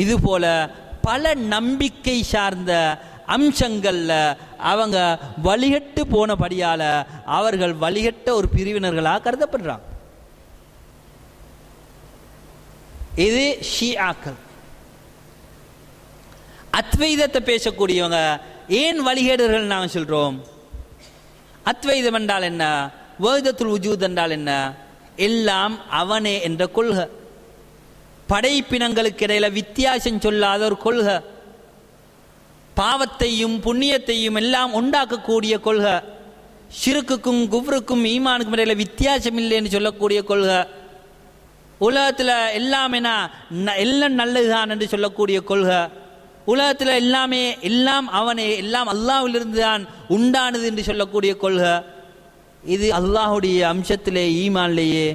இது போல பல நம்பிக்கை சார்ந்த அம்சங்கள்ல அவங்க வழிகட்டு போனபடியால அவர்கள் வழிகட்ட ஒரு பிரிவினர்களாக கருதப்படுறாங்க. இது ஷியாக்கள். அத்வைதத்தை பேசக்கூடியவங்க ஏன் வழிகேடர்கள் நாங்கள் சொல்றோம்? அத்வைதம் என்றால் என்ன, வஹ்தத்துல் வுஜூத் என்றால் என்ன? எல்லாம் அவனே என்ற கொள்கை. படைப்பினங்களுக்கு இடையில வித்தியாசம் சொல்லாத ஒரு கொள்கை. பாவத்தையும் புண்ணியத்தையும் எல்லாம் உண்டாக்கக்கூடிய கொள்கை. ஷிர்க்குக்கும் குஃப்ருக்கும் ஈமானுக்கும் இடையில வித்தியாசம் இல்லைன்னு சொல்லக்கூடிய கொள்கை. உலகத்தில் எல்லாமே எல்லாம் நல்லதுதான் என்று சொல்லக்கூடிய கொள்கை. உலகத்தில் எல்லாமே எல்லாம் அவனே, எல்லாம் அல்லாஹ்விலிருந்து தான் உண்டானது என்று சொல்லக்கூடிய கொள்கை. இது அல்லாஹுடைய அம்சத்திலே ஈமான்லேயே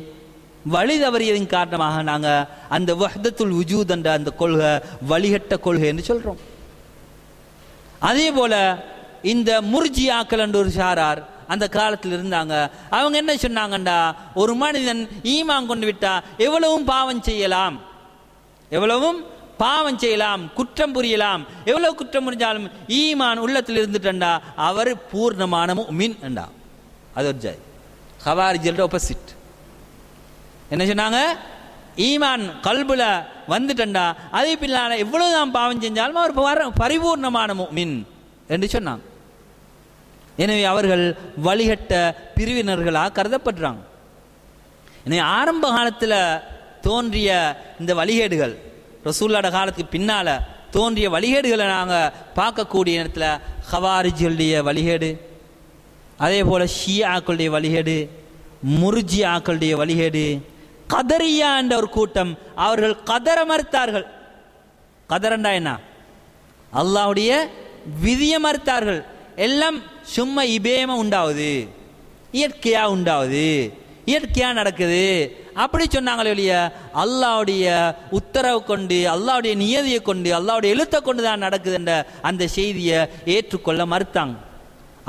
வழி தவறியதின் காரணமாக நாங்கள் அந்த வஹ்தத்துல் வுஜூத் என்ற அந்த கொள்கை வழிகட்ட கொள்கை என்று சொல்கிறோம். அதே போல இந்த முர்ஜியாக்கள் என்ற ஒரு சாரார் அந்த காலத்தில் இருந்தாங்க. அவங்க என்ன சொன்னாங்கண்டா, ஒரு மனிதன் ஈமான் கொண்டு விட்டா எவ்வளவும் பாவம் செய்யலாம், எவ்வளவும் பாவம் செய்யலாம், குற்றம் புரியலாம், எவ்வளவு குற்றம் புரிஞ்சாலும் ஈமான் உள்ளத்தில் இருந்துட்டா அவர் பூர்ணமான முஃமின் என்றா. அது ஒரு ஜாய் ஹவாரிஜியோட ஆப்போசிட். என்ன சொன்னாங்க, ஈமான் கல்புல வந்துட்டா அதே பின்னால எவ்வளவுதான் பாவம் செஞ்சாலும் அவர் பரிபூர்ணமான முஃமின் என்று சொன்னாங்க. எனவே அவர்கள் வழிகட்ட பிரிவினர்களாக கருதப்படுறாங்க. எனவே ஆரம்ப காலத்தில் தோன்றிய இந்த வழிகேடுகள், ரசூலுல்லாஹ் காலத்துக்கு பின்னால தோன்றிய வழிகேடுகளை நாங்கள் பார்க்கக்கூடிய நேரத்தில் ஹவாரிஜிகளுடைய வழிகேடு, அதே போல ஷியாக்களுடைய வழிகேடு, முர்ஜியாக்களுடைய வழிகேடு, கதரியா என்ற ஒரு கூட்டம் அவர்கள் கதர மறுத்தார்கள். கதரண்டா என்ன, அல்லாஹ்வுடைய விதியை மறுத்தார்கள். எல்லாம் சும்மா இபேமா உண்டாவது, இயற்கையா உண்டாவது, இயற்கையா நடக்குது அப்படி சொன்னாங்களே ஒழிய அல்லாஹ்வுடைய உத்தரவு கொண்டு, அல்லாஹ்வுடைய நியதியை கொண்டு, அல்லாஹ்வுடைய எழுத்தை கொண்டு தான் நடக்குது என்ற அந்த செய்தியை ஏற்றுக்கொள்ள மறுத்தாங்க.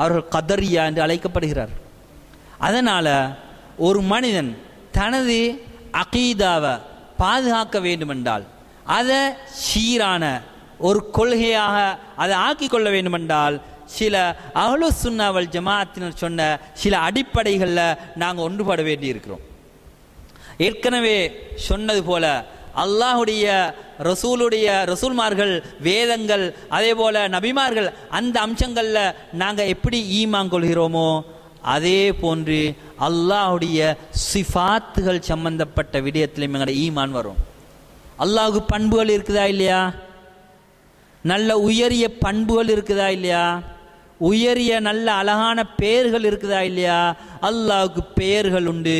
அவர்கள் கதரியா என்று அழைக்கப்படுகிறார். அதனால ஒரு மனிதன் தனது அகீதாவை பாதுகாக்க வேண்டுமென்றால், அதை சீரான ஒரு கொள்கையாக அதை ஆக்கிக்கொள்ள வேண்டுமென்றால் சில அஹ்லு சுன்னா வல் ஜமாஅத்தினர் சொன்ன சில அடிப்படைகளில் நாங்கள் ஒன்றுபட வேண்டியிருக்கிறோம். ஏற்கனவே சொன்னது போல அல்லாஹுடைய ரசூல்மார்கள், வேதங்கள், அதே போல நபிமார்கள், அந்த அம்சங்களில் நாங்கள் எப்படி ஈமான் கொள்கிறோமோ அதே போன்று அல்லாஹுடைய சிஃபாத்துகள் சம்பந்தப்பட்ட விடயத்திலும் எங்களோட ஈமான் வரும். அல்லாஹுக்கு பண்புகள் இருக்குதா இல்லையா, நல்ல உயரிய பண்புகள் இருக்குதா இல்லையா, உயரிய நல்ல அழகான பெயர்கள் இருக்குதா இல்லையா, அல்லாஹுக்கு பெயர்கள் உண்டு,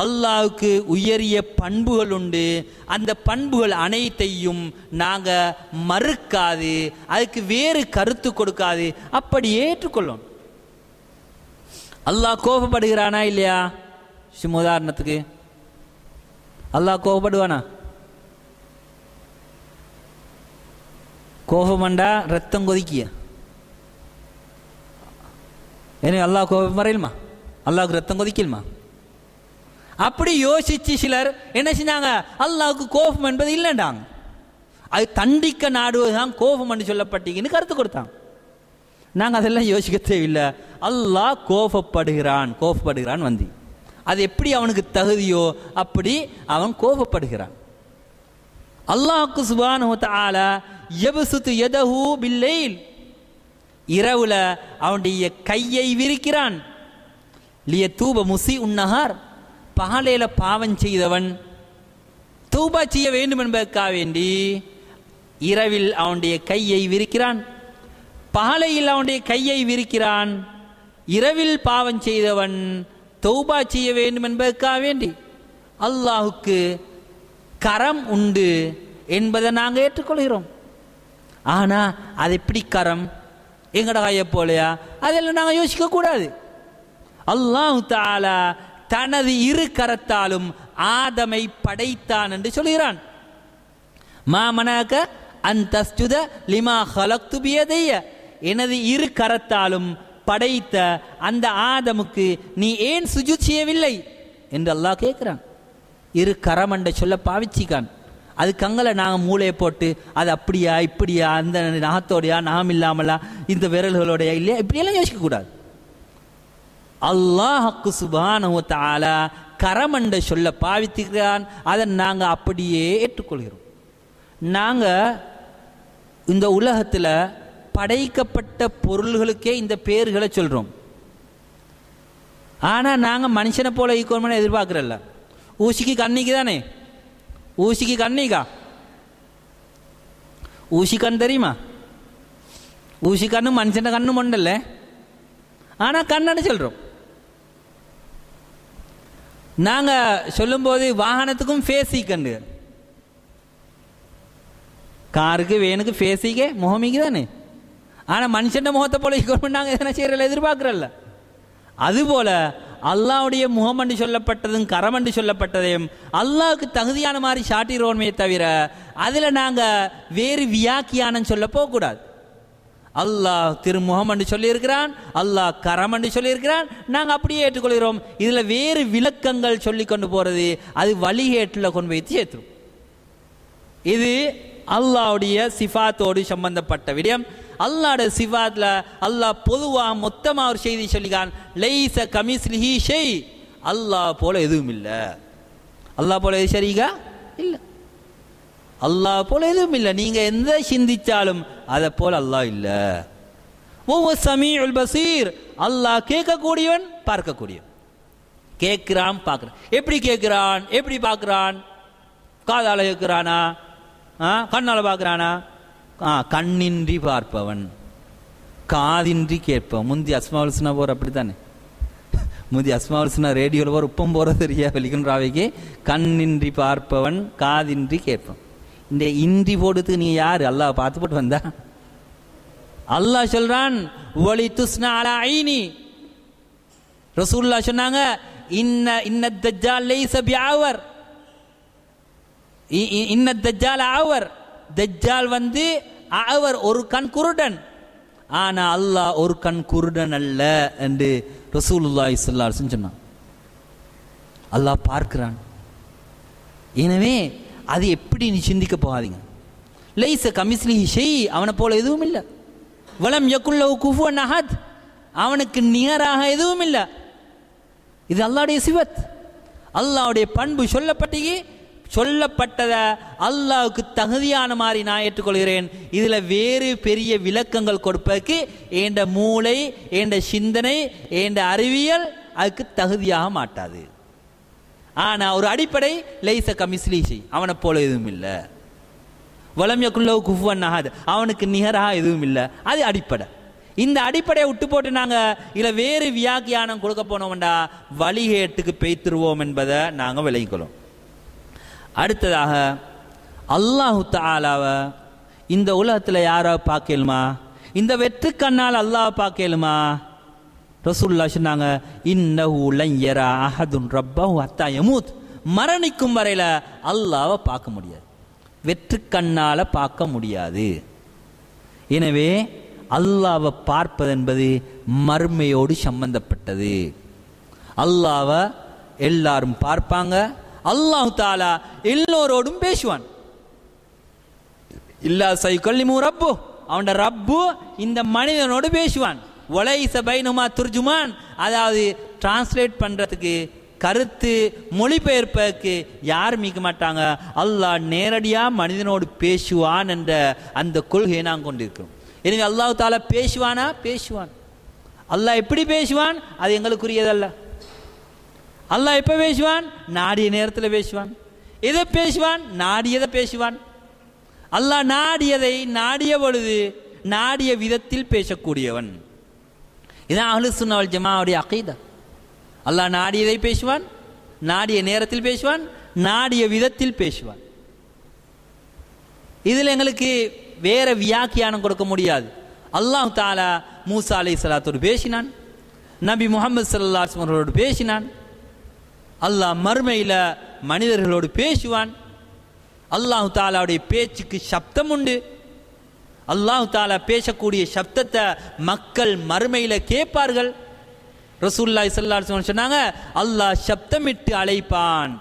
அல்லாஹுக்கு உயரிய பண்புகள் உண்டு. அந்த பண்புகள் அனைத்தையும் நாங்கள் மறுக்காது, அதுக்கு வேறு கருத்து கொடுக்காது, அப்படி ஏற்றுக்கொள்ளும். அல்லாஹ் கோபப்படுகிறானா இல்லையா? சும்மா உதாரணத்துக்கு அல்லாஹ் கோபப்படுவானா? கோபமண்டா ரத்தம் கொதிக்கிய. எனவே அல்லாஹ் கோபம் வரையிலுமா? அல்லாஹுக்கு ரத்தம் கொதிக்கலுமா? அப்படி யோசிச்சு சிலர் என்ன செஞ்சாங்க, அல்லாஹுக்கு கோபம் என்பது இல்லைண்டாங்க. அது தண்டிக்க நாடுவதுதான் கோபம் என்று சொல்லப்பட்டீங்கன்னு கருத்து கொடுத்தாங்க. நாங்கள் அதெல்லாம் யோசிக்க தேவையில்லை. அல்லாஹ் கோபப்படுகிறான் வந்து அது எப்படி அவனுக்கு தகுதியோ அப்படி அவன் கோபப்படுகிறான். அல்லாஹ்க்கு சுப்ஹானஹு வ தஆலா யப்சுத்து யதஹு பில்லைல், இரவுல அவனுடைய கையை விரிக்கிறான். லியதூப முஸீஉன் நஹார், பகலையில பாவம் செய்தவன் தௌபா செய்ய வேண்டும் என்பதற்காக வேண்டி இரவில் அவனுடைய கையை விரிக்கிறான். பகலையில் அவனுடைய கையை விரிக்கிறான். இரவில் பாவம் செய்தவன் தௌபா செய்ய வேண்டும் என்பதற்காக வேண்டி. அல்லாஹுக்கு கரம் உண்டு என்பதை நாங்கள் ஏற்றுக்கொள்கிறோம். ஆனால் அது எப்படி கரம், எங்கட கையை போலையா, அதெல்லாம் நாங்கள் யோசிக்க கூடாது. அல்லாஹு தஆலா தனது இரு கரத்தாலும் ஆதமை படைத்தான் என்று சொல்கிறான். மா மனக அன் தஸ்ஜுத லிமா ஹலக்து பியதைய, எனது இரு கரத்தாலும் படைத்த அந்த ஆதமுக்கு நீ ஏன் சுஜூத் செய்யவில்லை என்று அல்லாஹ் கேட்கிறான். இரு கரம் என்ற சொல்ல பாவிச்சிக்கான். அதுக்கு அங்கே நாங்கள் மூளையை போட்டு அது அப்படியா இப்படியா, அந்த நகத்தோடையா நகம் இல்லாமலா இந்த விரல்களோடையா இல்லையா இப்படியெல்லாம் யோசிக்கக்கூடாது. அல்லாஹ்க்கு சுப்ஹானஹு வ தஆலா கரம் என்ற சொல்ல பாவித்துக்கிறான். அதை நாங்கள் அப்படியே ஏற்றுக்கொள்கிறோம். நாங்கள் இந்த உலகத்தில் படைக்கப்பட்ட பொருள்களுக்கே இந்த பேர்களை சொல்கிறோம். ஆனால் நாங்கள் மனுஷனை போல ஈக்குவல்மெண்ட் எதிர்பார்க்குறல்ல. ஊசிக்கு கண்ணிக்கு தானே, ஊசிக்கு கண்ணிக்கா, ஊசி கண் தெரியுமா? ஊசி கண்ணு மனுஷன கண்ணும் உண்டல்ல, ஆனால் கண்ணன்னு சொல்கிறோம். நாங்கள் சொல்லும்போது வாகனத்துக்கும் ஃபேஸி கண்டு, காருக்கு வேனுக்கு ஃபேஸிக்கே முகமிக்கு தானே. ஆனால் மனுஷன் முகத்தை போல நாங்கள் எதனா செய்யறதில்ல, எதிர்பார்க்குறல்ல. அதுபோல அல்லாஹ்வுடைய முகம் என்று சொல்லப்பட்டதும் கரம் என்று சொல்லப்பட்டதையும் அல்லாஹ்வுக்கு தகுதியான மாதிரி சாட்டிடுவோமே தவிர அதில் நாங்கள் வேறு வியாக்கியானம் சொல்ல போகக்கூடாது. அல்லாஹ் திருமுகம் என்று சொல்லியிருக்கிறான், அல்லாஹ் கரம் என்று சொல்லியிருக்கிறான், நாங்கள் அப்படியே ஏற்றுக்கொள்கிறோம். இதில் வேறு விளக்கங்கள் சொல்லி கொண்டு போகிறது அது வழிகேட்டில் கொண்டு வைத்து சேர்த்துரும். இது அல்லாஹ்வுடைய சிஃபாத்தோடு சம்பந்தப்பட்ட விடயம். அல்லாஹ்வுடைய சிஃபாத்ல அல்லாஹ் பொதுவாக மொத்தமாக ஒரு செய்தி சொல்லிக்கான், லைஸ கமிஸ்லிஹி ஷை, அல்லாஹ் போல எதுவும் இல்லை. அல்லாஹ் போல எது ஷரீகா இல்லை, அல்லாஹ் போல எதுவும் இல்லை. நீங்க எந்த சிந்திச்சாலும் அதை போல அல்லாஹ் இல்லை. வஹுவ ஸமீஉல் பஸீர், அல்லாஹ் கேட்கக்கூடியவன் பார்க்கக்கூடியவன். கேட்கிறான் பார்க்கிறான். எப்படி கேட்கிறான் எப்படி பார்க்கிறான்? காதால கேட்கிறானா, கண்ணால பார்க்கிறானா? கண்ணின்றி பார்ப்பவன், காதின்றி கேட்பவன். முந்தி அஸ்மாவுல் ஹுஸ்னா போற அப்படித்தானே, முந்தி அஸ்மாவுல் ஹுஸ்னா ரேடியோவில் போற உப்பம் போற தெரியா வெளிக்கின்றாவைக்கு. கண்ணின்றி பார்ப்பவன், காதின்றி கேட்பவன். இந்த இன்றி போடுறதுக்கு நீ யாரு? அல்லாஹ் பார்த்து போட்டு வந்தா? அல்லாஹ் சொல்றான் வலி துஸ்னா அலா ஐனி. ரசூலுல்லாஹ் சொன்னாங்க இன்ன தஜ்ஜால் லைஸ பிஅவர், இன்ன தஜ்ஜால் அவர், தஜ்ஜால் வந்து அவர் ஒரு கண் குருடன். ஆனா அல்லாஹ் ஒரு கண் குருடன் அல்ல என்று ரசூலுல்லாஹி ஸல்லல்லாஹு அலைஹி வஸல்லம் சொன்னான். அல்லாஹ் பார்க்கிறான். எனவே அது எப்படி நீ சிந்திக்க போகாதீங்க. லைஸ கமிஸ்லிஹி ஷை, அவனை போல எதுவும் இல்லை. வலம் யகுல் லஹு குஃபுவன் அஹத், அவனுக்கு நிகராக எதுவும் இல்லை. இது அல்லாஹ்வுடைய சிவத், அல்லாஹ்வுடைய பண்பு சொல்லப்பட்டதை அல்லாஹ்வுக்கு தகுதியான மாதிரி நான் ஏற்றுக்கொள்கிறேன். இதில் வேறு பெரிய விளக்கங்கள் கொடுப்பதற்கு ஏண்ட மூளை, ஏண்ட சிந்தனை, ஏண்ட அறிவியல் அதுக்கு தகுதியாக மாட்டாது. ஆனால் ஒரு அடிப்படை லைஸ கமிஸ்லிஹி ஷை, அவனை போல எதுவும் இல்லை. வலம் யகுல் லஹு குஃபுவன் அஹத், அவனுக்கு நிகராக எதுவும் இல்லை. அது அடிப்படை. இந்த அடிப்படையை விட்டு போட்டு நாங்கள் இதில் வேறு வியாக்கியானம் கொடுக்க போனோம்டா வழிகேட்டுக்கு பெய்த்துருவோம் என்பதை நாங்கள் விளங்கிக்கொள்ளும். அடுத்ததாக அல்லாஹு தஆலாவை இந்த உலகத்தில் யாராவது பார்க்கலுமா? இந்த வெற்று கண்ணால் அல்லாஹ் பார்க்கலுமா? ரசூலுல்லாஹ் சொன்னாங்க இன்னஹு லன் யரா அஹதுன் ரப்பஹு ஹத்தா யமூத், மரணிக்கும் வரையில அல்லாஹ்வை பார்க்க முடியாது, வெற்று கண்ணால பார்க்க முடியாது. எனவே அல்லாஹ்வை பார்ப்பது என்பது மர்மையோடு சம்பந்தப்பட்டது. அல்லாஹ்வை எல்லாரும் பார்ப்பாங்க, அல்லாஹ் தஆலா எல்லோரோடும் பேசுவான். இல்லா சைகல்லிமு ரப்பு, அவன் ரப்பு இந்த மனிதனோடு பேசுவான். வலைஸ பைனஹுமா துர்ஜுமான், அதாவது டிரான்ஸ்லேட் பண்றதுக்கு, கருத்து மொழிபெயர்ப்பதற்கு யாரும் மீக்க மாட்டாங்க. அல்லாஹ் நேரடியாக மனிதனோடு பேசுவான் என்ற அந்த கொள்கையை நான் கொண்டிருக்கிறோம். எனவே அல்லாஹ் தாலா பேசுவானா? பேசுவான். அல்லாஹ் எப்படி பேசுவான்? அது எங்களுக்குரியதல்ல. அல்லாஹ் எப்போ பேசுவான்? நாடிய நேரத்தில் பேசுவான். எதை பேசுவான்? நாடியதை பேசுவான். அல்லாஹ் நாடியதை நாடிய பொழுது நாடிய விதத்தில் பேசக்கூடியவன். இதான் அஹ்லுஸ் சுன்னah வல் ஜமாஅவுடைய அகீதா. அல்லாஹ் நாடியதை பேசுவான், நாடிய நேரத்தில் பேசுவான், நாடிய விதத்தில் பேசுவான். இதில் எங்களுக்கு வேற வியாக்கியானம் கொடுக்க முடியாது. அல்லாஹ் தாலா மூசா அலைஹிஸ்ஸலாத்தோடு பேசினான், நபி முஹம்மது ஸல்லல்லாஹு அலைஹி வஸல்லம் அவர்களோடு பேசினான். அல்லாஹ் மறுமையில் மனிதர்களோடு பேசுவான். அல்லாஹ் தாலாவுடைய பேச்சுக்கு சப்தம் உண்டு. அல்லாஹ் தாலா பேசக்கூடிய சப்தத்தை மக்கள் மறுமையில் கேட்பார்கள். ரசூலுல்லாஹி ஸல்லல்லாஹு அலைஹி வஸல்லம் சொன்னாங்க, அல்லாஹ் சப்தமிட்டு அழைப்பான்.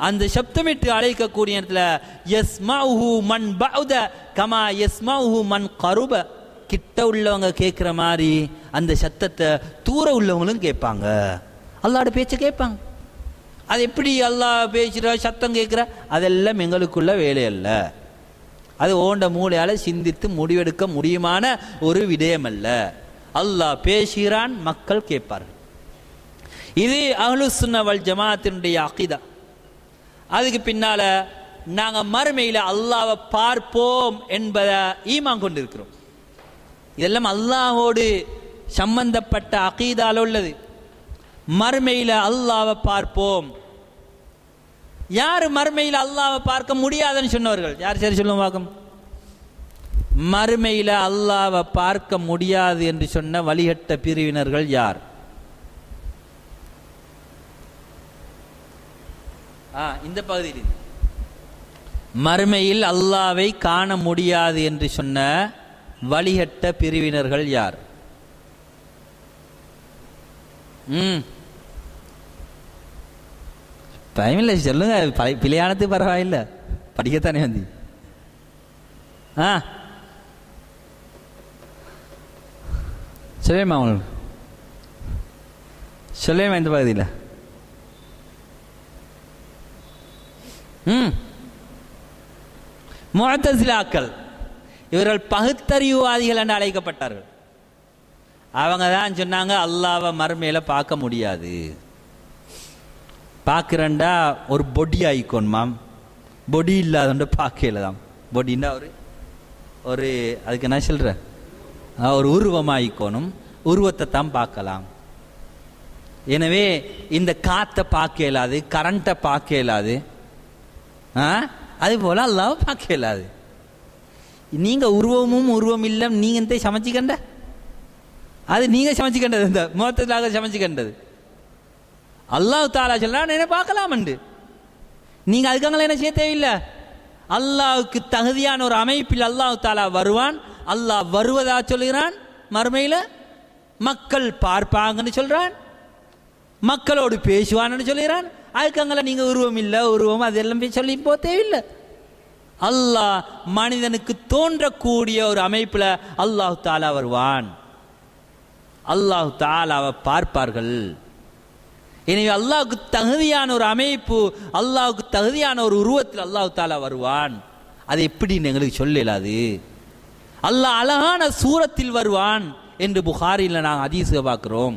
அந்த சப்தமிட்டு அழைக்கக்கூடிய இடத்துல யஸ்மஉஹு மன் பஅத கமா யஸ்மஉஹு மன் கருப, கிட்ட உள்ளவங்க கேட்குற மாதிரி அந்த சத்தத்தை தூர உள்ளவங்களும் கேட்பாங்க. அல்லாஹ்வோட பேச்சை கேட்பாங்க. அது எப்படி அல்லாஹ் பேசுகிற சத்தம் கேட்குற? அதெல்லாம் எங்களுக்குள்ள வேலை அல்ல. அது ஓண்ட மூளையால் சிந்தித்து முடிவெடுக்க முடியுமான ஒரு விடயம் அல்ல. அல்லாஹ் பேசுகிறான், மக்கள் கேட்பார்கள். இது அஹ்லுஸ் சுன்னah வல் ஜமாஅத்தினுடைய அகீதா. அதுக்கு பின்னால நாங்கள் மறுமையில் அல்லாஹ்வை பார்ப்போம் என்பதை ஈமான் கொண்டிருக்கிறோம். இதெல்லாம் அல்லாஹோடு சம்பந்தப்பட்ட அகீதால உள்ளது. மறுமையில் அல்லாஹ்வை பார்ப்போம். யார் மறுமையில் அல்லாஹ்வை பார்க்க முடியாதுன்னு சொன்னவர்கள்? யார் சரி சொல்லுவோம் பார்க்கும். மறுமையில் அல்லாஹ்வை பார்க்க முடியாது என்று சொன்ன வழிகட்ட பிரிவினர்கள் யார்? இந்த பகுதியில் மறுமையில் அல்லாஹ்வை காண முடியாது என்று சொன்ன வழிகட்ட பிரிவினர்கள் யார்? பயமில்லை சொல்லுங்க, பிழையானது பரவாயில்லை, படிக்கத்தானே வந்து. சொல்லுமா உங்களுக்கு, சொல்லுமா இந்த பகுதியில். முஅத்தஸிலாக்கள், இவர்கள் பகுத்தறிவுவாதிகள் என்று அழைக்கப்பட்டார்கள். அவங்க தான் சொன்னாங்க அல்லாஹ்வை மறுமையில் பார்க்க முடியாது. பார்க்குறண்டா ஒரு பொடி ஆயிக்கோணுமாம், பொடி இல்லாதோண்டு பார்க்கல தான். பொடின்னா ஒரு அதுக்கு என்ன சொல்கிற, ஒரு உருவமாயிக்கோணும், உருவத்தை தான் பார்க்கலாம். எனவே இந்த காற்றை பார்க்க இயலாது, கரண்ட்டை பார்க்க இயலாது, அது போல் அல்லாஹ்வை பார்க்க இயலாது. நீங்கள் உருவமும் உருவம் இல்லை, நீங்கள் சமைச்சிக்கண்ட, அது நீங்கள் சமைச்சிக்கண்டது, இந்த முகத்திலாக சமைச்சிக்கண்டது. அல்லாஹ் தாலா சொல்றான் என்ன பார்க்கலாம் என்று. நீங்கள் அதுக்காக என்ன செய்ய தேவையில்லை. அல்லாஹ்வுக்கு தகுதியான ஒரு அமைப்பில் அல்லாஹ் தாலா வருவான். அல்லாஹ் வருவதா சொல்கிறான். மறுமையில் மக்கள் பார்ப்பாங்கன்னு சொல்றான், மக்களோடு பேசுவான்னு சொல்கிறான். அதுக்காக நீங்கள் உருவம் இல்லை, உருவம் அதெல்லாம் சொல்லி போ தேவையில்லை. அல்லாஹ் மனிதனுக்கு தோன்றக்கூடிய ஒரு அமைப்பில் அல்லாஹ் தாலா வருவான். அல்லாஹ் தாலாவை பார்ப்பார்கள். எனவே அல்லாஹ்வுக்கு தகுதியான ஒரு அமைப்பு, அல்லாஹ்வுக்கு தகுதியான ஒரு உருவத்தில் அல்லாஹ் தாலா வருவான். அது எப்படின்னு எங்களுக்கு சொல்லலாது. அல்லாஹ் அழகான சூரத்தில் வருவான் என்று புகாரியில் நாங்கள் ஹதீஸை பார்க்குறோம்.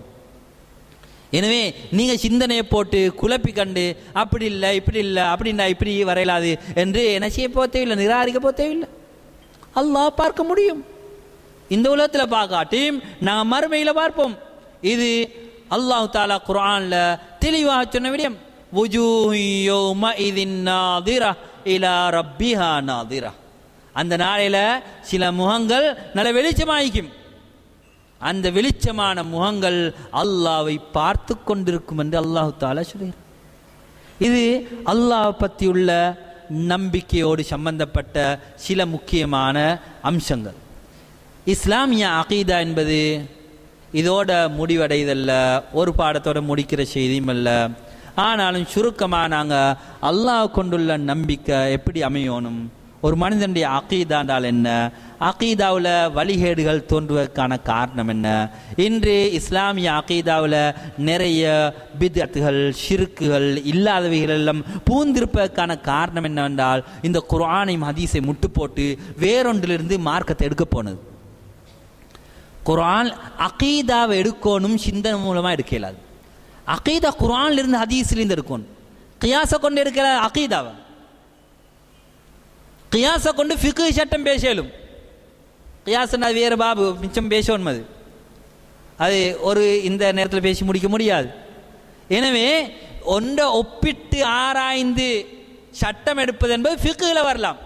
எனவே நீங்கள் சிந்தனையை போட்டு குழப்பி கண்டு அப்படி இல்லை இப்படி இல்லை அப்படின்னா இப்படி வரையலாது என்று என்ன செய்ய போக தேவையில்லை, நிராகரிக்க போக தேவையில்லை. அல்லாஹ் பார்க்க முடியும். இந்த உலகத்தில் பார்க்காட்டியும் நாங்கள் மறுமையில் பார்ப்போம். இது அல்லாஹ் தாலா குர்ஆன்ல தெளிவாக சொன்ன விடயம். வுஜூஹு யௌமஇதின் நாதிரா இலா ரப்பிஹா நாதிரா. அந்த நாளையில் சில முகங்கள் நல்ல வெளிச்சமாயிக்கும். அந்த வெளிச்சமான முகங்கள் அல்லாஹ்வை பார்த்து கொண்டிருக்கும் என்று அல்லாஹ் தாலா சொல்கிறார். இது அல்லாஹ் பற்றி உள்ள நம்பிக்கையோடு சம்பந்தப்பட்ட சில முக்கியமான அம்சங்கள். இஸ்லாமிய அகீதா என்பது இதோட முடிவடைதல்ல, ஒரு பாடத்தோட முடிக்கிற செய்தியும் அல்ல. ஆனாலும் சுருக்கமாக நாங்கள் அல்லாஹ் கொண்டுள்ள நம்பிக்கை எப்படி அமையணும், ஒரு மனிதனுடைய அகீதா என்றால் என்ன, அகீதாவில் வழிகேடுகள் தோன்றுவதற்கான காரணம் என்ன, இன்று இஸ்லாமிய அகீதாவில் நிறைய பித்அத்துகள் ஷிர்க்குகள் இல்லாதவைகள் எல்லாம் பூந்திருப்பதற்கான காரணம் என்னவென்றால் இந்த குர்ஆனையும் ஹதீஸை முட்டு போட்டு வேறொன்றிலிருந்து மார்க்கத்தை எடுக்க போனது. குர்ஆன் அகீதாவை எடுக்கணும் சிந்தனை மூலமாக எடுக்க இயலாது. அகீதா குர்ஆனிலிருந்து ஹதீஸிலிருந்து எடுக்கணும். கியாஸை கொண்டு எடுக்கல அகீதாவை, கியாஸை கொண்டு ஃபிக்ஹ் சட்டம் பேசலும். கியாஸ்னா வேறு பாபு மிச்சம் பேசணும், அது ஒரு இந்த நேரத்தில் பேசி முடிக்க முடியாது. எனவே ஒன்றை ஒப்பிட்டு ஆராய்ந்து சட்டம் எடுப்பது என்பது ஃபிக்ஹில் வரலாம்.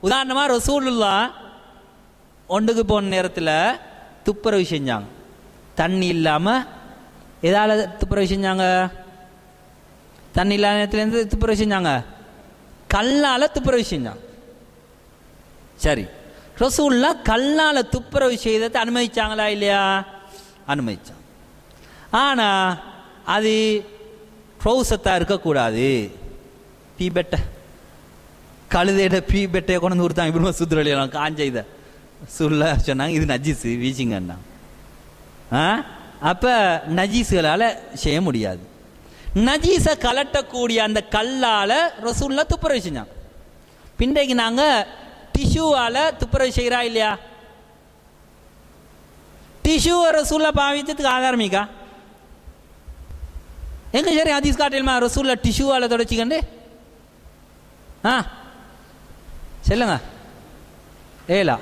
உதாரணமாக ரசூலுல்லாஹ் ஒன்றுக்கு போன நேரத்தில் துப்புரவு செஞ்சாங்க. தண்ணி இல்லாமல் எதால் துப்புரவு செஞ்சாங்க? தண்ணி இல்லாத நேரத்துலேருந்து துப்புரவு செஞ்சாங்க, கல்லால் துப்புரவு செஞ்சாங்க. சரி, ரசூலுல்லாஹ் கல்லால் துப்புரவு செய்ததை அனுமதிச்சாங்களா இல்லையா? அனுமதிச்சாங்க. ஆனால் அது ப்ரௌசத்தாக இருக்கக்கூடாது. பீபெட்டை கழுதையிட பீபெட்டையை கொண்டு வந்து கொடுத்தாங்க. இப்படி சுத்துறலாம் காஞ்ச இதை சொல்ல சொன்னாங்க, இது நஜீஸு வீச்சிங்கண்ணா. அப்போ நஜீஸுகளால் செய்ய முடியாது. நஜீஸை கலட்டக்கூடிய அந்த கல்லால் ரசூலுல்லாஹ் துப்புரவு செஞ்சாங்க. பின்றைக்கு நாங்கள் டிஷ்யூவால் துப்புரவு செய்கிறா இல்லையா? டிஷ்யூவை ரசூலுல்லாஹ் பாவித்ததுக்கு ஆதாரமிக்கா? எங்க சரி ஹதீஸ் காட்டலுமா ரசூலுல்லாஹ் டிஷ்யூவால் தொடச்சிக்கண்டு? சொல்லுங்க, ஏலா.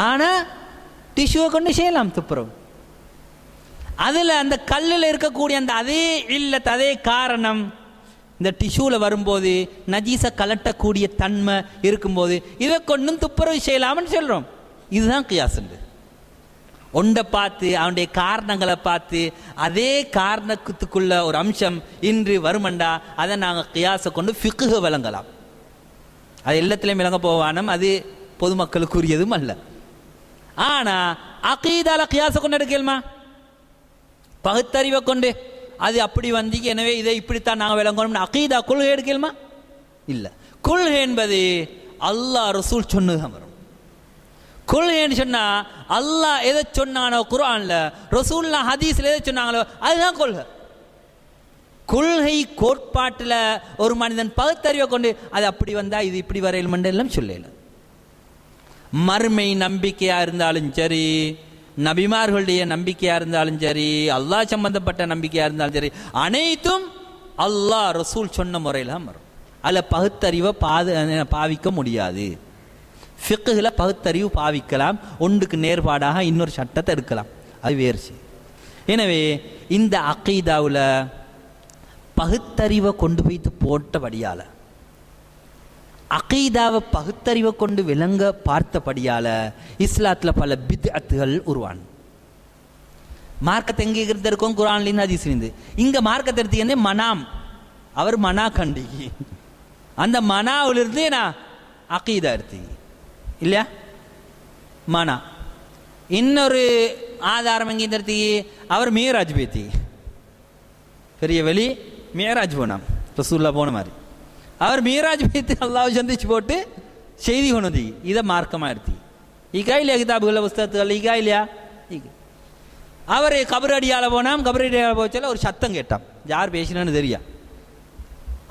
ஆனால் டிஷ்யூவை கொண்டு செய்யலாம் துப்புரவு. அதில் அந்த கல்லில் இருக்கக்கூடிய அந்த அதே இல்லத் அதே காரணம் இந்த டிஷ்யூவில் வரும்போது நஜீஸை கலட்டக்கூடிய தன்மை இருக்கும்போது இதை கொண்டும் துப்புரவு செய்யலாம்னு சொல்கிறோம். இதுதான் கியாஸ். ஒன்றை பார்த்து அவனுடைய காரணங்களை பார்த்து அதே காரணத்துக்குள்ள ஒரு அம்சம் இன்று வருமண்டா அதை நாங்கள் கியாஸை கொண்டு ஃபிக்ஹ் விளங்கலாம். அது எல்லாத்திலையும் விளங்க போவானம், அது பொதுமக்களுக்குரியதும் அல்ல. ஆனால் அகீதால கியாஸை கொண்டு எடுக்கலுமா? பகுத்தறிவை கொண்டு அது அப்படி வந்து எனவே இதை இப்படித்தான் நாங்கள் விளங்கணும் அகீதா கொள்கை எடுக்கலுமா? இல்லை. கொள்கை என்பது அல்லாஹ் ரசூல் சொன்னதுதான் வரும். கொள்கைன்னு சொன்னா அல்லாஹ் எதை சொன்னானோ குர்ஆன்ல, ரசூலுல்லாஹ் ஹதீஸ்ல எதை சொன்னாங்களோ அதுதான் கொள்கை. கொள்கை கோட்பாட்டில் ஒரு மனிதன் பகுத்தறிவை கொண்டு அது அப்படி வந்தா இது இப்படி வரையில் மண்டலம் சொல்லல. மறுமை நம்பிக்கையா இருந்தாலும் சரி, நபிமார்களுடைய நம்பிக்கையா இருந்தாலும் சரி, அல்லாஹ் சம்பந்தப்பட்ட நம்பிக்கையா இருந்தாலும் சரி, அனைத்தும் அல்லாஹ் ரசூல் சொன்ன முறையில் வரும். அதில் பகுத்தறிவை பாவிக்க முடியாது. ஃபிக்ஹில் பகுத்தறிவு பாவிக்கலாம், ஒன்றுக்கு நேர்பாடாக இன்னொரு சட்டத்தை எடுக்கலாம், அது வேறு. எனவே இந்த அகீதாவில் பகுத்தறிவை கொண்டு வைத்து போட்டபடியால், அகீதாவை பகுத்தறிவை கொண்டு விளங்க பார்த்தபடியால் இஸ்லாத்தில் பல பித்அத்துகள் உருவான. மார்க்கத்தை எங்கே இருக்கும்? குர்ஆன்லேருந்து ஹதீஸ்லேருந்து. இங்கே மார்க்கத்தை எடுத்தீங்க மனாம், அவர் மனா கண்டிக்கு, அந்த மனாவிலிருந்து நான் அகீதா எடுத்தீங்க இல்லையா? மனா. இன்னொரு ஆதாரம் எங்கே எடுத்தீங்க? அவர் மியராஜ் பேத்தி, பெரிய வெளி மியராஜ் போனாம், ரசூலுல்லாஹ் போன மாதிரி. அவர் மீராஜ் வைத்து அல்லாஹ் சந்திச்சு போட்டு செய்தி கொண்டு இதை மார்க்கமாக எடுத்தி ஈகா இல்லையா? கிதாபுகளில் புஸ்தகத்துகள் ஈகா இல்லையா? அவர் கபர் அடியால் போனாம். கபர் அடியால் போச்சால ஒரு சத்தம் கேட்டான், யார் பேசினான்னு தெரியா.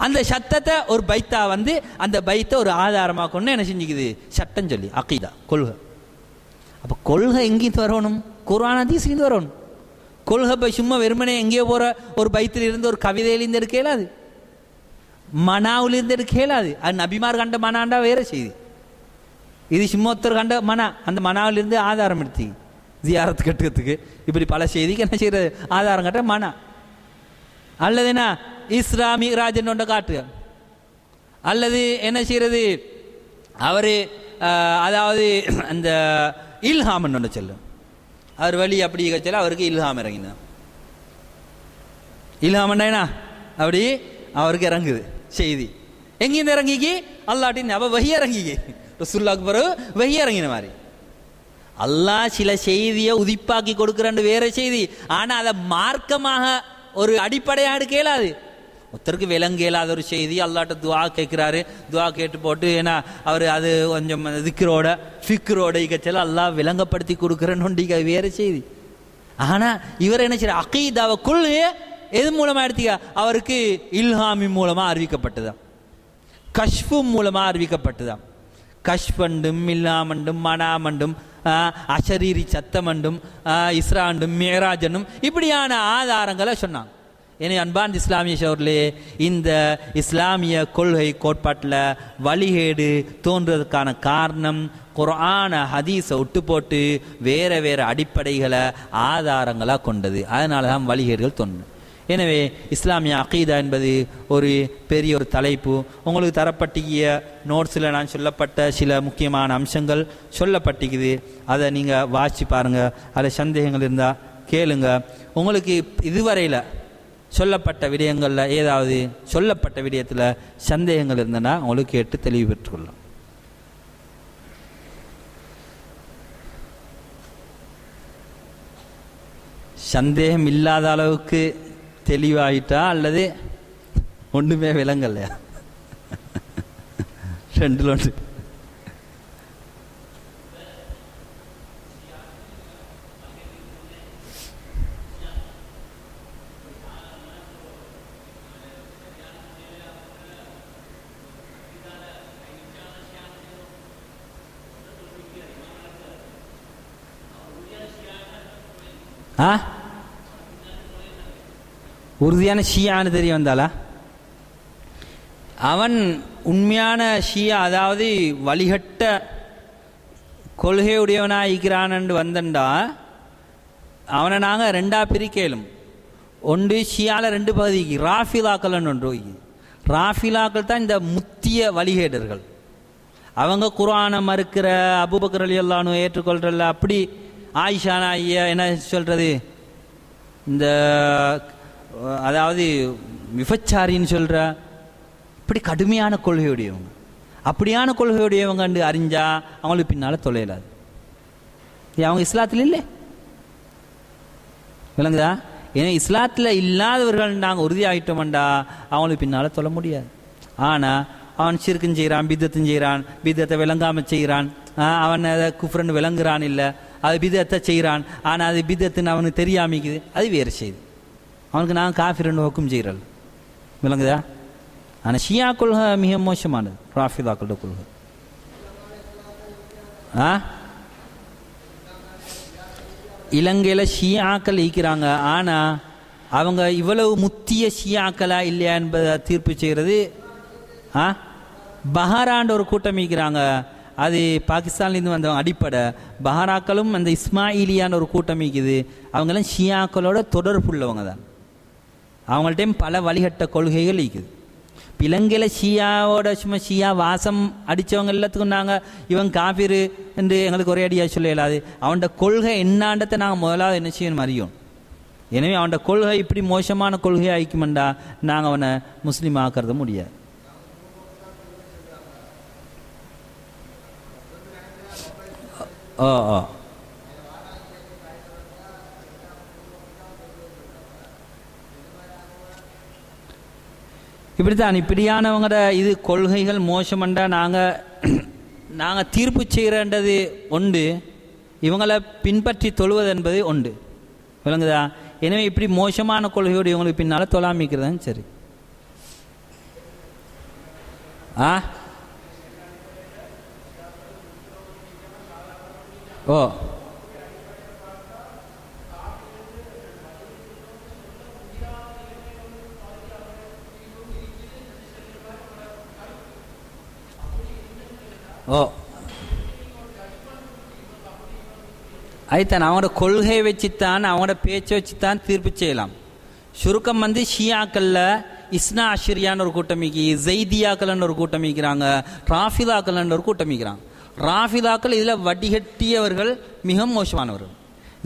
அந்த சத்தத்தை ஒரு பைத்தா வந்து அந்த பைத்தை ஒரு ஆதாரமாக கொண்டு என்ன செஞ்சுக்குது? சட்டம் சொல்லி அகீதா கொள்கை. அப்போ கொள்கை எங்கேயும் வரணும்? குர்ஆன் ஹதீஸ்லேருந்து வரணும். கொள்கை போய் சும்மா வெறுமனே எங்கேயோ போகிற ஒரு பைத்தில் இருந்து ஒரு கவிதையிலேருந்து எடுக்க இயலாது, மனாவிலிருந்து எடுக்க இயலாது. அது நபிமார் கண்ட மனாண்டா வேறு செய்தி, இது சிம்மோத்தர் கண்ட மனா, அந்த மனாவிலிருந்து ஆதாரம் எடுத்து ஜியாரத்து கட்டுறதுக்கு இப்படி பல செய்திக்கு என்ன செய்யறது? ஆதாரம் கட்ட மனா. அல்லது என்ன இஸ்லாமி ராஜன் ஒன்றை காட்டு, அல்லது என்ன செய்யறது? அவர் அதாவது அந்த இல்ஹாமன் ஒன்று சொல்லும், அவர் வழி அப்படி கச்சல அவருக்கு இல்ஹாம் இறங்கினா. இல்ஹாமன்னா என்ன? அப்படி அவருக்கு இறங்குது செய்தி. எங்கேருந்து இறங்கிக்கி? அல்லாட்டின் அவ வஹி இறங்கிக்கி, ரசூலுல்லாஹ்க்கு பிறகு வஹி இறங்கின மாதிரி. அல்லாஹ் சில செய்தியை உதிப்பாக்கி கொடுக்குறான்னு வேற செய்தி, ஆனால் அதை மார்க்கமாக ஒரு அடிப்படையாக எடுக்க இயலாது. ஒருத்தருக்கு விலங்கு இயலாத ஒரு செய்தி அல்லாட்ட துவா கேட்குறாரு, துவா கேட்டு போட்டு ஏன்னா அவர் அது கொஞ்சம் திக்ரோட ஃபிக்ரோட இக்கச்சல அல்லாஹ் விளங்கப்படுத்தி கொடுக்குறேன்னு வேறு செய்தி. ஆனால் இவர் என்ன செய்யற அகீதாவை கொள்கையை எது மூலமாக எடுத்தீங்க? அவருக்கு இல்ஹாமி மூலமாக அறிவிக்கப்பட்டதா, கஷ்ஃபு மூலமாக அறிவிக்கப்பட்டதாம். கஷ்பண்டும் இல்லாமண்டும் மனாமண்டும் அஷரீரி சத்தமண்டும் இஸ்ராண்டும் மேராஜனும் இப்படியான ஆதாரங்களை சொன்னாங்க. எனவே அன்பான் இஸ்லாமிய சோர்களே, இந்த இஸ்லாமிய கொள்கை கோட்பாட்டில் வழிகேடு தோன்றதுக்கான காரணம் குர்ஆன ஹதீஸை விட்டு போட்டு வேறு வேறு அடிப்படைகளை ஆதாரங்களாக கொண்டது. அதனால தான் வழிகேடுகள் தோன்றும். எனவே இஸ்லாமிய அகீதா என்பது ஒரு பெரிய ஒரு தலைப்பு. உங்களுக்கு தரப்பட்டிய நோட்ஸில் நான் சொல்லப்பட்ட சில முக்கியமான அம்சங்கள் சொல்லப்பட்டிக்குது. அதை நீங்கள் வாசித்து பாருங்கள். அதில் சந்தேகங்கள் இருந்தால் கேளுங்க. உங்களுக்கு இதுவரையில் சொல்லப்பட்ட விடயங்களில் ஏதாவது சொல்லப்பட்ட விடயத்தில் சந்தேகங்கள் இருந்தனா உங்களுக்கு கேட்டு தெளிவு பெற்றுக்கொள்ளலாம். சந்தேகம் இல்லாத அளவுக்கு தெளிவாயிட்டா அல்லது ஒன்றுமே விளங்கலையா? ரெண்டுல ஒன்று. உறுதியான ஷியான்னு தெரிய வந்தாளா? அவன் உண்மையான ஷியா, அதாவது வழிகட்ட கொள்கையுடையவனாக இருக்கிறான்னு வந்தண்டா அவனை நாங்கள் ரெண்டாக பிரிக்கலும். ஒன்று ஷியாவில் ரெண்டு பகுதிக்கு ராஃபிலாக்கள்னு ஒன்று. ராஃபிலாக்கள் தான் இந்த முத்திய வழிகேடர்கள். அவங்க குர்ஆனை மறுக்கிற, அபூபக்கர் ரலியல்லாஹு அன்ஹு ஏற்றுக்கொள்றல, அப்படி ஆயிஷானா ஐயா என்ன சொல்கிறது, இந்த அதாவது விபச்சாரின்னு சொல்கிற இப்படி கடுமையான கொள்கையுடையவங்க. அப்படியான கொள்கையுடையவங்க கண்டு அறிஞ்சா அவங்களுக்கு பின்னால் தொலையலாது. அவங்க இஸ்லாத்தில் இல்லை, விளங்குதா? ஏன்னா இஸ்லாத்தில் இல்லாதவர்கள் நாங்கள் உறுதியாகிட்டோம்டா அவங்களுக்கு பின்னால் தொல்ல முடியாது. ஆனால் அவன் சிறுக்கும் செய்கிறான், பித்தத்தும் செய்கிறான், பித்தத்தை விளங்காமல் செய்கிறான், அவன் அதை குஃப்ரன்னு விளங்குறான், இல்லை அது பிதத்தை செய்கிறான், ஆனால் அது பிதத்துன்னு அவனுக்கு தெரியாமிக்குது, அது வேறு செய்து. அவனுக்கு நான் காஃபிரன்னு ஹுக்கும் செய்கிறல், விளங்குதா? ஆனால் ஷியா கொள்கை மிக மோசமானது, ராஃபிதாக்களோட கொள்கை. இலங்கையில் ஷியாக்கள் ஈக்கிறாங்க, ஆனால் அவங்க இவ்வளவு முத்திய ஷியாக்களா இல்லையா என்பதை தீர்ப்பு செய்கிறது. பஹாரான்ற ஒரு கூட்டம் ஈக்கிறாங்க, அது பாகிஸ்தான்லேருந்து வந்தவங்க. அடிப்படை பஹாராக்களும் அந்த இஸ்மாயிலியான ஒரு கூட்டம் இருக்குது. அவங்களாம் ஷியாக்களோட தொடர்புள்ளவங்க தான். அவங்கள்ட்டையும் பல வழிகட்ட கொள்கைகள் இருக்குது. இலங்கையில் ஷியாவோட சும்மா ஷியா வாசம் அடித்தவங்க எல்லாத்துக்கும் நாங்கள் இவன் காஃபிரு என்று எங்களுக்கு ஒரே அடியாக சொல்ல இயலாது. அவனோட கொள்கை என்னாண்டத்தை நாங்கள் முதலாவது என்ன செய்யணும் அறியும். எனவே அவனோட கொள்கை இப்படி மோசமான கொள்கையை ஆயிக்குமெண்டா நாங்கள் அவனை முஸ்லீம் ஆக்கிறது முடியாது. இப்படித்தான் இப்படியானவங்களோட இது கொள்கைகள் மோசமண்டா நாங்கள் தீர்ப்பு செய்கிறன்றது உண்டு, இவங்களை பின்பற்றி தொழுவது என்பது உண்டு, விளங்குதா? எனவே இப்படி மோசமான கொள்கையோடு இவங்களுக்கு பின்னால் தொழாமிக்கிறது சரி. ஓ ஓ அதுதான் அவங்களோட கொள்கையை வச்சுத்தான், அவங்களோட பேச்சை வச்சுத்தான் தீர்ப்பு செய்யலாம். சுருக்கம் ஷியாக்களில் இஸ்னா அஷரியான்னு ஒரு கூட்டமிக்கு, ஜெய்தியாக்கள்னு ஒரு கூட்டமிக்கிறாங்க, ராஃபிதாக்கள்னு ஒரு கூட்டமிக்கிறாங்க. ராஃபிதாக்கள் இதில் வடிகட்டியவர்கள் மிக மோசமானவர்கள்.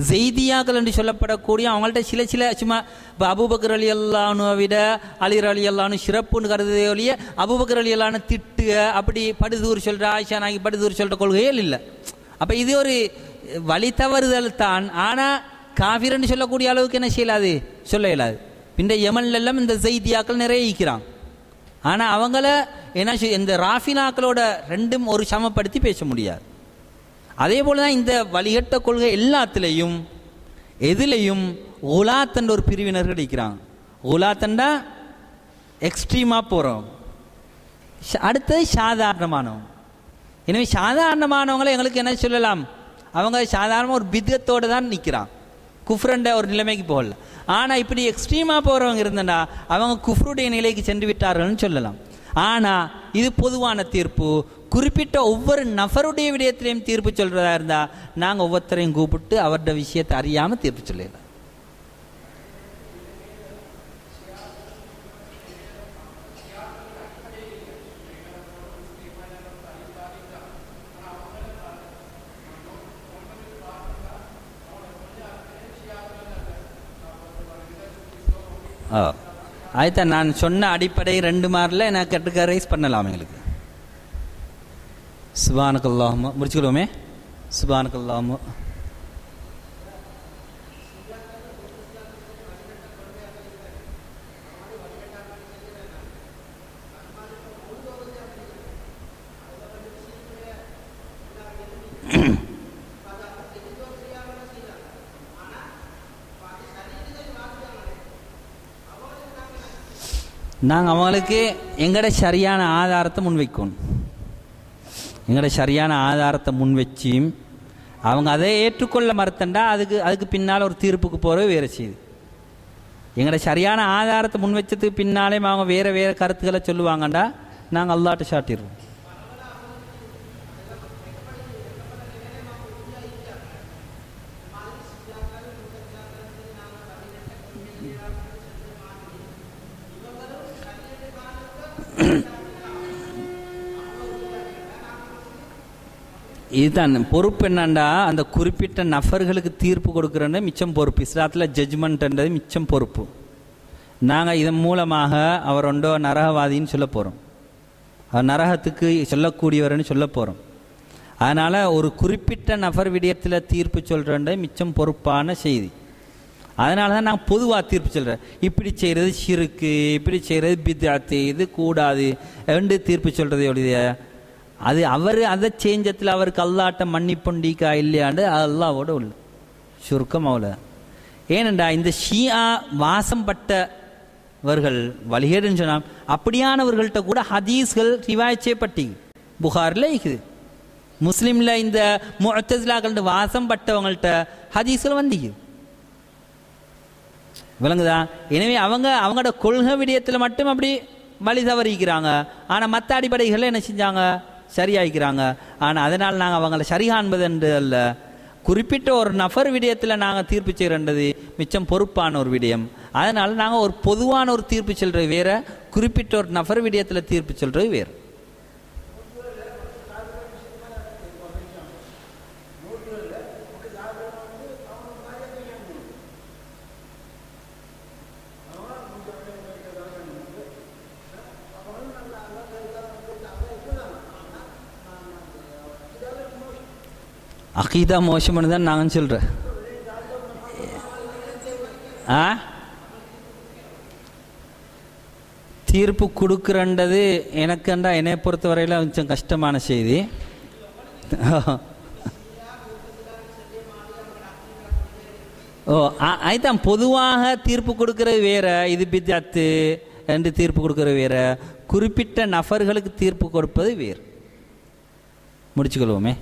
ஜெய்தியாக்கள் என்று சொல்லப்படக்கூடிய அவங்கள்ட்ட சில சும்மா இப்போ அபூபக்கர் ரலியல்லாஹு அன்ஹுவை விட அலி ரலியல்லாஹு அன்ஹு சிறப்புன்னு கருதுதே ஒழிய அபூபக்கர் ரலியல்லாஹு அன்ஹு திட்டு அப்படி படுதூர் சொல்கிற, ஆயிஷா நாகி படுதூர் சொல்கிற கொள்கைகள் இல்லை. அப்போ இது ஒரு வழி தவறுதல் தான். ஆனால் காஃபிர்னு சொல்லக்கூடிய அளவுக்கு என்ன செய்யலாது, சொல்ல இயலாது. இந்த யமன்லாம் இந்த ஜெய்தியாக்கள் நிறைய இருக்கிறாங்க. ஆனால் அவங்கள என்ன இந்த ராஃபினாக்களோட ரெண்டும் ஒரு சமப்படுத்தி பேச முடியாது. அதே போல தான் இந்த வழிகட்ட கொள்கை எல்லாத்துலேயும் எதுலேயும் உலாத்தண்ட ஒரு பிரிவினர்கள் இருக்கிறாங்க. உலாத்தண்டா எக்ஸ்ட்ரீமாக போகிறோம். அடுத்தது சாதாரணமானவங்க. எனவே சாதாரணமானவங்களை எங்களுக்கு என்ன சொல்லலாம், அவங்க சாதாரணமாக ஒரு பிதத்தோடு தான் நிற்கிறான், குஃப்ரண்ட ஒரு நிலைமைக்கு போகல. ஆனால் இப்படி எக்ஸ்ட்ரீமாக போகிறவங்க இருந்தனா அவங்க குஃப்ருடைய நிலைக்கு சென்று விட்டார்கள்னு சொல்லலாம். ஆனால் இது பொதுவான தீர்ப்பு. குறிப்பிட்ட ஒவ்வொரு நபருடைய விடயத்திலையும் தீர்ப்பு சொல்கிறதா இருந்தால் நாங்கள் ஒவ்வொருத்தரையும் கூப்பிட்டு அவருடைய விஷயத்தை அறியாமல் தீர்ப்பு சொல்லலாம். அதுதான் நான் சொன்ன அடிப்படை 2 மாரில் நான் கேட்டகரைஸ் பண்ணலாம். எங்களுக்கு சுபானக்கல்லாஹும்ம முடிச்சுக்கலாமே. சுபானக்கல்லாஹும்ம நாங்கள் அவங்களுக்கு எங்களோட சரியான ஆதாரத்தை முன்வைக்கணும். எங்களோட சரியான ஆதாரத்தை முன்வச்சு அவங்க அதை ஏற்றுக்கொள்ள மறுத்தண்டா அதுக்கு பின்னால் ஒரு தீர்ப்புக்கு போகிறது வேறு செய்யுது. எங்களோட சரியான ஆதாரத்தை முன்வச்சதுக்கு பின்னாலே அவங்க வேறு கருத்துக்களை சொல்லுவாங்கண்டா நாங்கள் அல்லாட்ட சாட்டிடுவோம். இதுதான் பொறுப்பு. என்னண்டா அந்த குறிப்பிட்ட நபர்களுக்கு தீர்ப்பு கொடுக்குறேன்னு மிச்சம் பொறுப்பு. இஸ்லாத்தில் ஜட்ஜ்மெண்ட்ன்றது மிச்சம் பொறுப்பு. நாங்கள் இதன் மூலமாக அவர் ஒன்றோ நரகவாதின்னு சொல்ல போகிறோம், அவர் நரகத்துக்கு சொல்லக்கூடியவர்னு சொல்ல போகிறோம். அதனால் ஒரு குறிப்பிட்ட நபர் விடயத்தில் தீர்ப்பு சொல்கிறேன்றது மிச்சம் பொறுப்பான செய்தி. அதனால தான் நான் பொதுவாக தீர்ப்பு சொல்கிறேன். இப்படி செய்கிறது ஷிருக்கு, இப்படி செய்கிறது பித்அத்து, இது கூடாது ரெண்டு தீர்ப்பு சொல்கிறதையோடைய அது அவர் அதை செஞ்சத்தில் அவருக்கு அல்லாட்ட மன்னிப்புண்டிக்கா இல்லையாண்டு அல்லாவோட உள்ள சுருக்கம் அவ்வளோ. ஏனெண்டா இந்த ஷியா வாசம் பட்டவர்கள் வழிகேடுன்னு சொன்னால் அப்படியானவர்கள்ட்ட கூட ஹதீஸ்கள் ரிவாய் செய்யப்பட்டி புகாரில் இருக்குது, முஸ்லீமில் இந்த முஅத்தஸிலாக்கள் வாசம் பட்டவங்கள்ட்ட ஹதீஸ்கள் வந்திக்குது. விளங்குதா? எனவே அவங்களோட கொள்கை விடயத்தில் மட்டும் அப்படி வழி தவறிக்கிறாங்க. ஆனால் மற்ற அடிப்படைகளில் என்ன செஞ்சாங்க, சரியாகிக்கிறாங்க. ஆனால் அதனால் நாங்கள் அவங்கள சரி காண்பது என்று அல்ல, குறிப்பிட்ட ஒரு நபர் விடயத்தில் நாங்கள் தீர்ப்பு செய்கிறன்றது மிச்சம் பொறுப்பான ஒரு விடயம். அதனால் நாங்கள் ஒரு பொதுவான ஒரு தீர்ப்பு சொல்கிறது வேறு, குறிப்பிட்ட ஒரு நபர் விடயத்தில் தீர்ப்பு சொல்கிறது வேறு. அகீதா மோசம்னு தான் நாங்கள் சொல்கிறேன். தீர்ப்பு கொடுக்குறன்றது எனக்குண்டா என்னை பொறுத்த வரையில் கொஞ்சம் கஷ்டமான செய்தி. அதுதான் பொதுவாக தீர்ப்பு கொடுக்கறது வேற, இது பித்அத்து என்று தீர்ப்பு கொடுக்கறது வேற, குறிப்பிட்ட நபர்களுக்கு தீர்ப்பு கொடுப்பது வேறு. முடிச்சுக்கொள்வோமே.